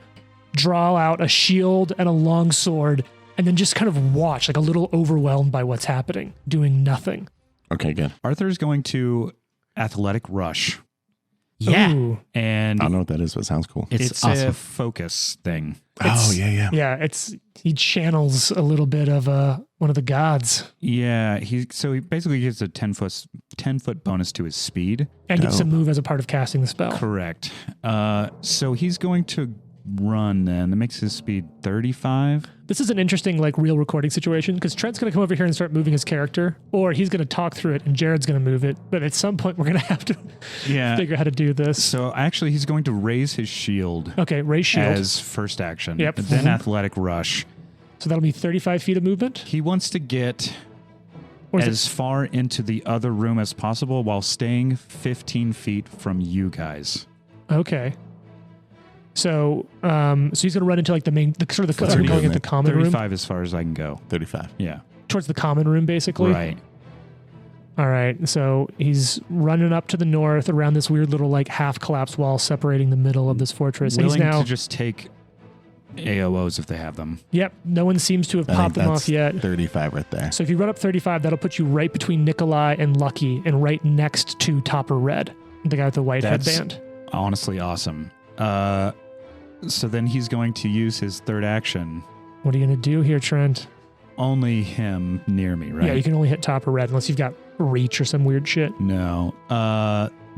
draw out a shield and a long sword, and then just kind of watch, like a little overwhelmed by what's happening, doing nothing. Okay, good. Arthur's going to athletic rush, Yeah. Ooh. and I don't know what that is, but it sounds cool. it's awesome. a focus thing. Oh, yeah. Yeah, he channels a little bit of one of the gods, Yeah, he basically gives a 10-foot bonus to his speed. and gets to Dope. move as a part of casting the spell. Correct. So he's going to run then. That makes his speed 35. This is an interesting, like, real recording situation, because Trent's going to come over here and start moving his character, or he's going to talk through it and Jared's going to move it. But at some point, we're going to have to Yeah. figure out how to do this. So actually, he's going to raise his shield Okay, raise shield. as first action. Yep. Then Mhm. athletic rush. So that'll be 35 feet of movement? He wants to get Or is as far into the other room as possible while staying 15 feet from you guys. it? Okay. So he's going to run into, like, the main, sort of the, What's are we your calling it the movement? common room? 35 as far as I can go. 35. Yeah. Towards the common room, basically? Right. All right. So he's running up to the north around this weird little, like, half-collapsed wall separating the middle of this fortress. And he's Willing now... to just take AOOs if they have them. Yep, no one seems to have I think popped them that's off yet. 35 right there. So if you run up 35, that'll put you right between Nikolai and Lucky and right next to Topper Red, the guy with the white That's- headband. Honestly, awesome. So then he's going to use his third action. What are you going to do here, Trent? Only him near me, right? Yeah, you can only hit Topper Red unless you've got reach or some weird shit. No.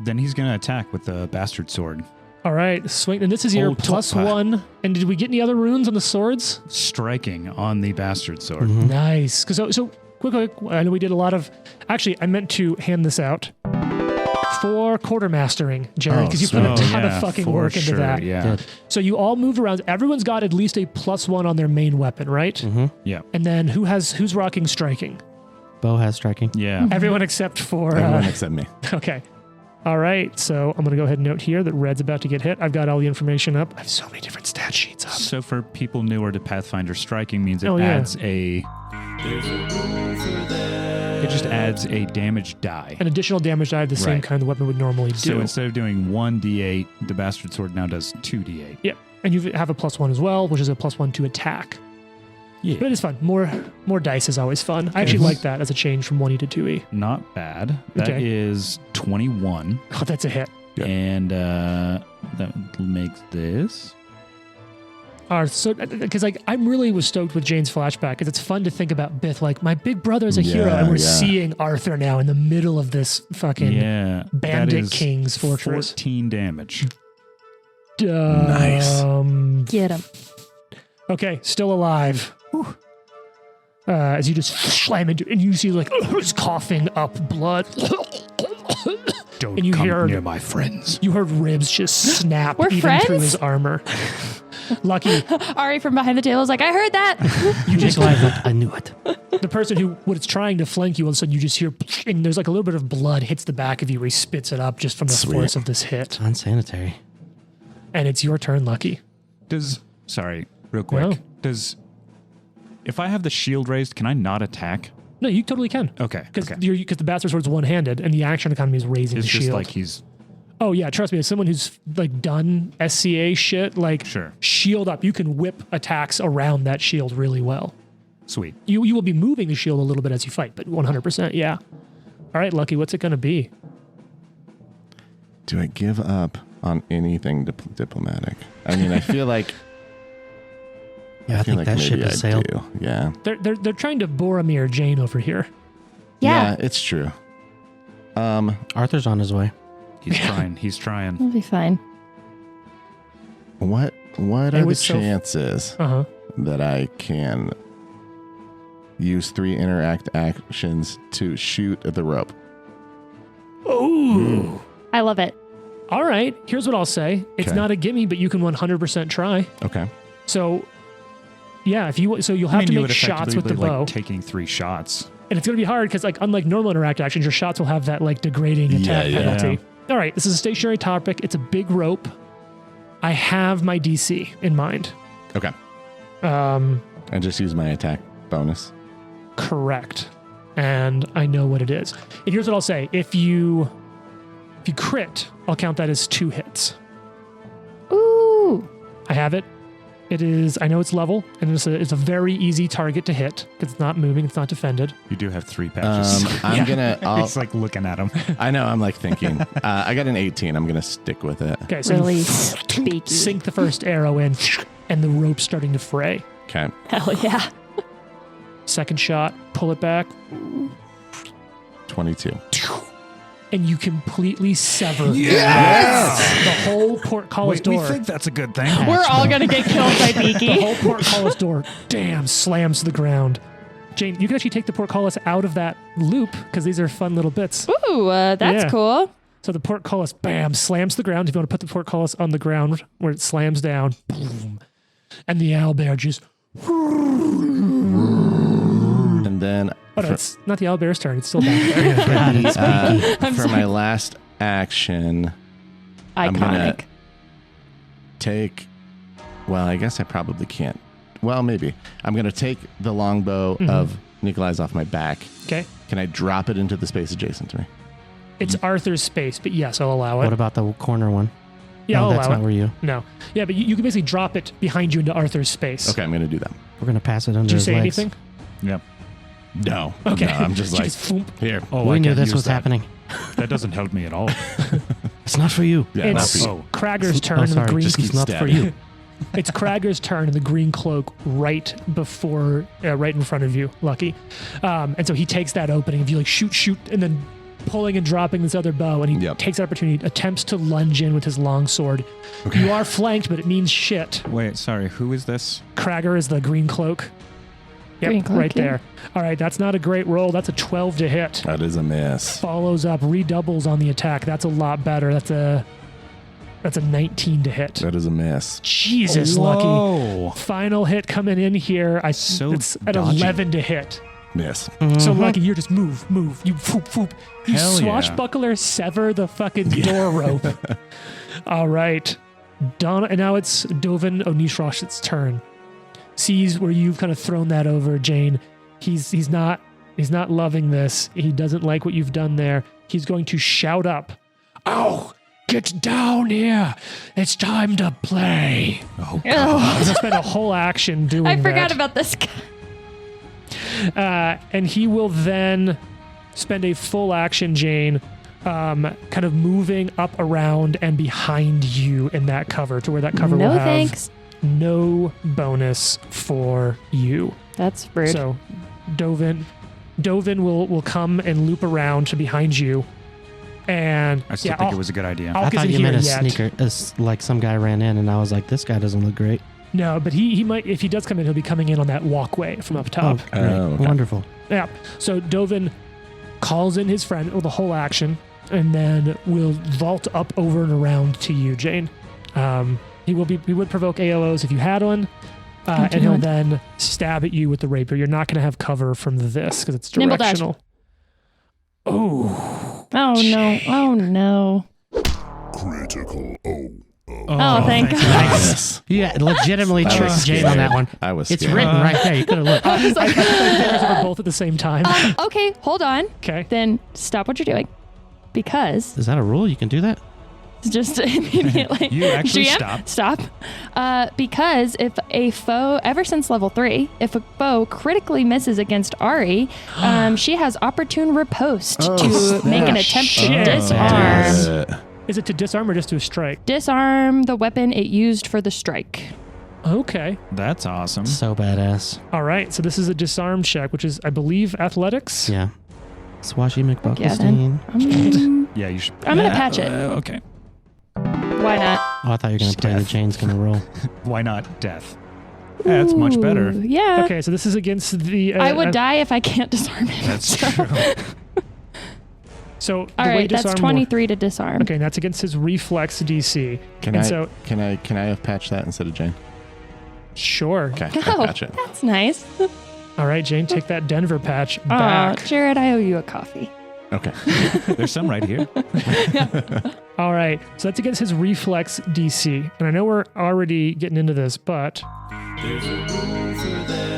Then he's going to attack with the bastard sword. All right, swing. And this is your Oh, +1. And did we get any other runes on the swords? Striking on the bastard sword. Mhm. Nice. So quick. I know we did a lot of... Actually, I meant to hand this out for quartermastering, Jared, because you put a Oh, ton yeah, of fucking for work into sure, that. Yeah. Good. So you all moved around. Everyone's got at least a +1 on their main weapon, right? Mm-hmm. Yeah. And then who's rocking striking? Bo has striking. Yeah. Everyone except for... Everyone except me. Okay. All right. So I'm going to go ahead and note here that Red's about to get hit. I've got all the information up. I have so many different stat sheets up. So for people newer to Pathfinder, striking means it Oh, yeah. adds a... It just adds a damage die. An additional damage die, the same Right. kind the weapon would normally do. So instead of doing 1d8, the bastard sword now does 2d8. Yep. And you have a +1 as well, which is a +1 to attack. Yeah. But it is fun. More dice is always fun. I actually like that as a change from 1E to 2E. Not bad. That Okay. is 21. Oh, that's a hit. Yeah. And that makes this. So because I'm really was stoked with Jane's flashback because it's fun to think about Bith like my big brother is a hero and we're Yeah. seeing Arthur now in the middle of this fucking Yeah. that Bandit is King's fortress. 14 damage. Nice. Get him. Okay, still alive. Whew. As you just slam into, and you see like he's coughing up blood. Don't And you come hear- near my friends. You heard ribs just snap We're even friends? through his armor. Lucky, Ari from behind the table is like, I heard that. you just Nikolai's like, I knew it. the person who was trying to flank you, all of a sudden you just hear, and there's like a little bit of blood hits the back of you. Where he spits it up just from the Sweet. force of this hit, Unsanitary. and it's your turn, Lucky. Sorry, real quick. No. If I have the shield raised, can I not attack? No, you totally can. Okay. Because Okay. the bastard sword's one-handed, and the action economy is raising It's the just shield. like he's Oh yeah, trust me, as someone who's like done SCA shit, like Sure. shield up, you can whip attacks around that shield really well. sweet. You will be moving the shield a little bit as you fight, but 100%, yeah. All right, Lucky, what's it gonna be? Do I give up on anything diplomatic? I mean, I feel like Yeah, I feel think like that ship maybe has sailed. do. Yeah. They're trying to Boromir Jane over here. Yeah. it's true. Arthur's on his way. He's trying. He's trying. It'll be fine. What It are the was so- chances Uh-huh. that I can use 3 interact actions to shoot at the rope? Oh. I love it. All right, here's what I'll say. It's Okay. not a gimme, but you can 100% try. Okay. So, yeah, you'll have to you make would shots effectively with the be, bow. like taking 3 shots. And it's going to be hard because, like, unlike normal interact actions, your shots will have that, like, degrading attack penalty. All right, this is a stationary topic. It's a big rope. I have my DC in mind. Okay. I just use my attack bonus. Correct. And I know what it is. And here's what I'll say. If you crit, I'll count that as 2 hits. Ooh. I have it. It is, I know it's level, and it's a very easy target to hit because it's not moving, it's not defended. You do have 3 patches. It's like looking at them. I know, I'm like thinking. I got an 18. I'm going to stick with it. Okay, so Really you speaky. sink the first arrow in, and the rope's starting to fray. Okay. Hell yeah. Second shot, pull it back, 22. and you completely sever Yes! the whole portcullis We door. think that's a good thing. We're all going to get killed by The Beaky. whole portcullis door, slams to the ground. Jane, you can actually take the portcullis out of that loop because these are fun little bits. Ooh, that's Yeah. cool. So the portcullis, slams to the ground. If you want to put the portcullis on the ground where it slams down, boom, and the owlbear just... And then Oh, no, it's not the owlbear's turn. It's still back there. God, it's Beaky. for my last action, I'm gonna Iconic. take... Well, I guess I probably can't. Well, maybe. I'm going to take the longbow of Nikolai's off my back. Okay. Can I drop it into the space adjacent to me? It's Arthur's space, but yes, I'll allow it. What about the corner one? Yeah, no, I'll that's allow not it. where you. No. Yeah, but you can basically drop it behind you into Arthur's space. Okay, I'm going to do that. We're going to pass it under Did you his say legs. anything? Yep. No. Okay. No, I'm just You like, foomp. here. Oh, We I knew can't this use was that. happening. That doesn't help me at all. It's not for you. Yeah, not It's for you. Oh. Cragger's turn Oh, in the sorry. green. Just keep It's not for stabbing. you. It's Cragger's turn in the green cloak right before, right in front of you, Lucky. And so he takes that opening of you like shoot, and then pulling and dropping this other bow, and he takes the opportunity, attempts to lunge in with his long sword. Okay. You are flanked, but it means shit. Wait, sorry. Who is this? Cragger is the green cloak. Yep, Green cloak, right yeah. there. All right, that's not a great roll. That's a 12 to hit. That is a miss. Follows up, redoubles on the attack. That's a lot better. That's a 19 to hit. That is a miss. Jesus, Lucky. Whoa. Final hit coming in here. So it's at dodgy. 11 to hit. Miss. So Lucky, you're just move. You foop. You Hell yeah. swashbuckler sever the fucking door rope. All right. Donna, and now it's Dovin Onishrosh's turn. Sees where you've kind of thrown that over, Jane. He's not loving this. He doesn't like what you've done there. He's going to shout up, "Ow! Get down here! It's time to play." Oh, He's gonna spend a whole action doing I that. forgot about this guy. And he will then spend a full action, Jane, kind of moving up around and behind you in that cover to where that cover will No have thanks. no bonus for you. That's rude. So Dovin will come and loop around to behind you. And I still think it was a good idea. I'll I get thought in you here meant a yet. sneaker, like some guy ran in, and I was like, this guy doesn't look great. No, but he might, if he does come in, he'll be coming in on that walkway from up top. Oh, great. okay. Wonderful. Yeah. So Dovin calls in his friend with a whole action and then will vault up over and around to you, Jane. He would provoke AOs if you had one. And he'll then stab at you with the rapier. You're not going to have cover from this because it's Nimble dash. directional. Oh. Oh no. Critical. Oh, thank God. Yes. Yeah, legitimately I tricked was Jane on scared. that one. I was It's scared. written right there. You could have looked. I put my fingers over both at the same time. Okay, hold on. Okay. Then stop what you're doing. Because Is that a rule? You can do that? just immediately. You actually GM, stop. Because if a foe, ever since level 3, if a foe critically misses against Ari, she has opportune riposte to make an attempt to Shit. disarm. Is it to disarm or just to strike? Disarm the weapon it used for the strike. Okay. That's awesome. So badass. All right. So this is a disarm check, which is, I believe, athletics. Yeah. Swashy Yeah, then. McBucklestein. Yeah, you should. I'm gonna patch it. Okay. Why not? Oh, I thought you were going to play the Death. Jane's going to roll. Why not death? Yeah, that's much better. Ooh, Yeah. Okay. So this is against the. I would die if I can't disarm it. That's So- true. So the All way right, that's disarm 23 to disarm. Okay, and that's against his reflex DC. Can And I so- can I have patched that instead of Jane? Sure. Okay, Oh, I patch it. that's nice. All right, Jane, take that Denver patch back. Jared, I owe you a coffee. Okay. There's some right here. All right, so that's against his reflex DC. And I know we're already getting into this, but...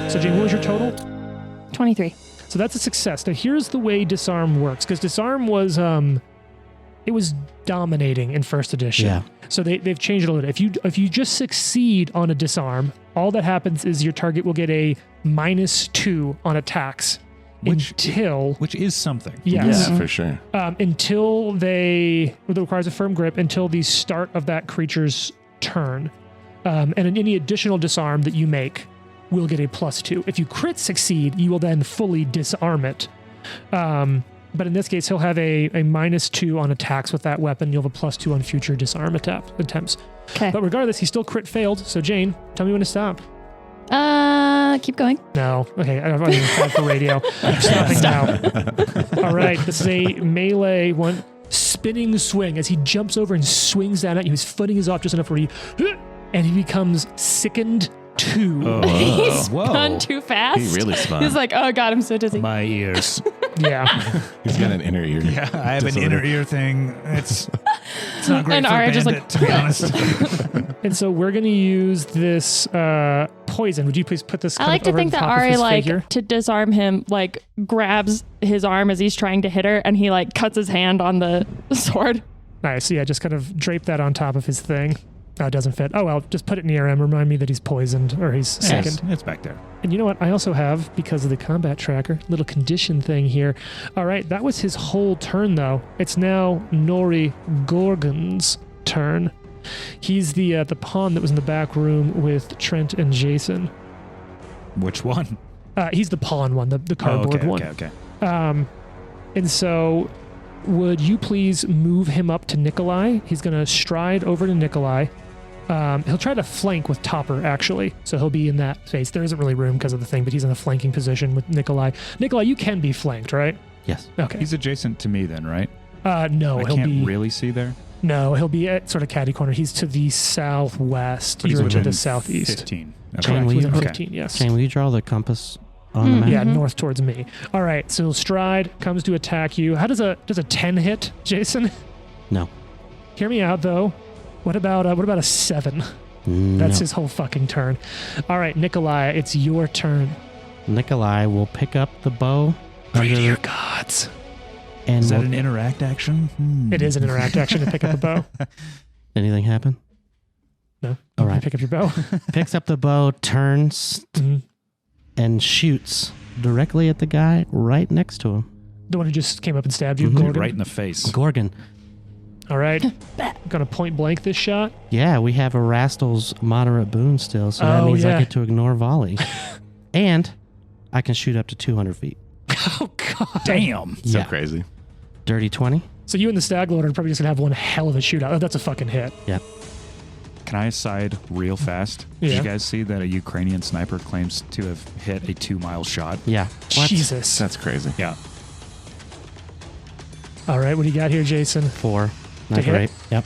So, Jane, what was your total? 23. So that's a success. Now, here's the way disarm works, because disarm was... it was dominating in first edition. Yeah. So they've changed it a little bit. If you just succeed on a disarm, all that happens is your target will get a -2 on attacks Which is something. Yes. Yeah, for sure. Until it requires a firm grip until the start of that creature's turn. And in any additional disarm that you make will get a +2. If you crit succeed, you will then fully disarm it. But in this case, he'll have a -2 on attacks with that weapon. You'll have a +2 on future disarm attempts. Okay. But regardless, he still crit failed. So Jane, tell me when to stop. Keep going. No. Okay, I've already tried for radio. I'm stopping now. All right, this is a melee one. Spinning swing as he jumps over and swings down at you. His footing is off just enough where he... And he becomes sickened 2. He Whoa. spun too fast. He really spun. He's like, oh God, I'm so dizzy. My ears. Yeah. He's got an inner ear. Yeah, I have an disorder. inner ear thing. It's not great And for a Arya just bandit, like- to be honest. And so we're going to use this poison. Would you please put this I like to over think the that top of Ari, his like, figure? to disarm him, like, grabs his arm as he's trying to hit her, and he, like, cuts his hand on the sword. Nice. Yeah, just kind of drape that on top of his thing. Oh, it doesn't fit. Oh, well, just put it near him. Remind me that he's poisoned or he's sickened. It's back there. And you know what? I also have, because of the combat tracker, little condition thing here. All right, that was his whole turn, though. It's now Nori Gorgon's turn. He's the pawn that was in the back room with Trent and Jason. Which one? He's the pawn one, the cardboard one. Okay. And so, would you please move him up to Nikolai? He's going to stride over to Nikolai. He'll try to flank with Topper, actually. So he'll be in that space. There isn't really room because of the thing, but he's in a flanking position with Nikolai. Nikolai, you can be flanked, right? Yes. Okay. He's adjacent to me then, right? No, I he'll can't be... really see there. No, he'll be at sort of catty corner. He's to the southwest. But he's You're to within the southeast. 15. Correct, Jane, will you- within Okay. 15, yes. Shane, will you draw the compass on the map? Yeah, north towards me. All right, so he'll stride, comes to attack you. How does a 10 hit, Jason? No. Hear me out, though. What about a 7? That's his whole fucking turn. All right, Nikolai, it's your turn. Nikolai will pick up the bow. Pray to under your the- gods. and Is that will- an interact action? It is an interact action to pick up the bow. anything happen? No. All right. Pick up your bow. Picks up the bow, turns, Mhm. and shoots directly at the guy right next to him. The one who just came up and stabbed you, Mhm. Gorgon. Right in the face. Gorgon. All right. Gonna point blank this shot. Yeah, we have Erastel's moderate boon still, so that Oh, means yeah. I get to ignore volley. And I can shoot up to 200 feet. Oh, God. Damn. So Yeah. crazy. Dirty 20. So you and the Stag Lord are probably just gonna have one hell of a shootout. Oh, that's a fucking hit. Yep. Can I aside real fast? Did Yeah. you guys see that a Ukrainian sniper claims to have hit a 2-mile shot? Yeah. What? Jesus. That's crazy. Yeah. All right, what do you got here, Jason? 4. To Not hit? great. Yep.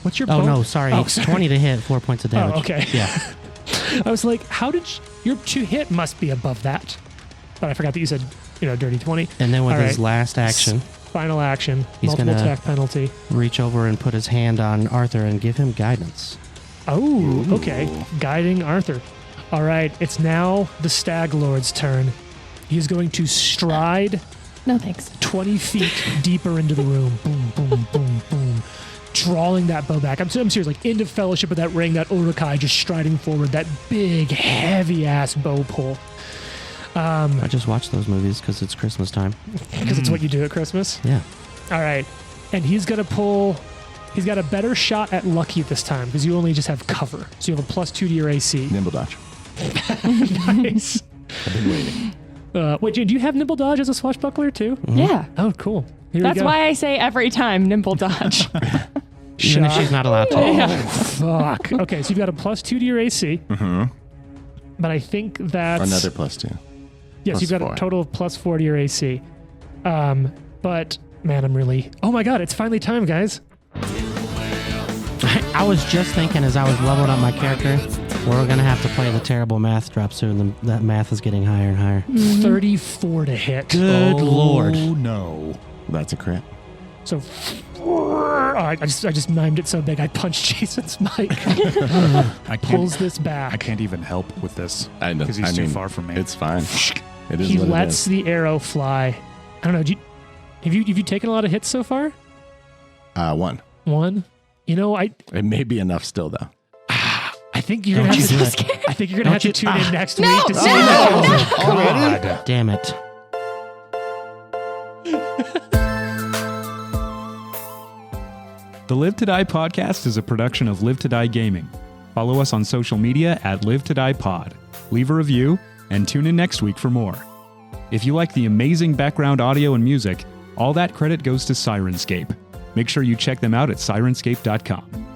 What's your Oh, bow? no, sorry. Oh, sorry. 20 to hit, 4 points of damage. Oh, okay. Yeah. I was like, how did your 2 hit must be above that? But I forgot that you said, dirty 20. And then with All his right. last action, Final action, He's multiple gonna- attack penalty. reach over and put his hand on Arthur and give him guidance. Oh, okay. Guiding Arthur. All right, it's now the Stag Lord's turn. He is going to stride No thanks. 20 feet deeper into the room. Boom, boom, boom, boom. Drawing that bow back. I'm serious, like into fellowship with that ring, that Urukai just striding forward, that big, heavy ass bow pull. I just watched those movies because it's Christmas time. Because it's what you do at Christmas. Yeah. All right. And he's going to pull. He's got a better shot at lucky this time because you only just have cover. So you have a +2 to your AC. Nimble dodge. Nice. I've been waiting. Wait, Jane, do you have nimble dodge as a swashbuckler too? Yeah. Oh, cool. Here That's we go. why I say every time nimble dodge. Even if she's not allowed to. Oh, fuck. Okay, so you've got a +2 to your AC, Mm-hmm. but I think that's Another +2. yes. plus You've got 4. a total of +4 to your AC. But man, I'm really. Oh my god! It's finally time, guys. I was just thinking as I was leveling up my character, We're going to have to play the terrible math drop soon. That math is getting higher and higher. 34 to hit. Good Lord. Oh, no. That's a crit. So I just mimed it so big I punched Jason's mic. I Pulls can't, this back. I can't even help with this I know. because he's too far from me. It's fine. It is He what lets it is. the arrow fly. I don't know. Have you taken a lot of hits so far? 1. One. You know, I It may be enough still, though. think you're gonna Don't have you to. do it. I think you're gonna have to tune in next No, week to see no, what no. happens. God. Damn it. The Live to Die podcast is a production of Live to Die Gaming. Follow us on social media at Live to Die Pod. Leave a review and tune in next week for more. If you like the amazing background audio and music, all that credit goes to Syrinscape. Make sure you check them out at Syrinscape.com.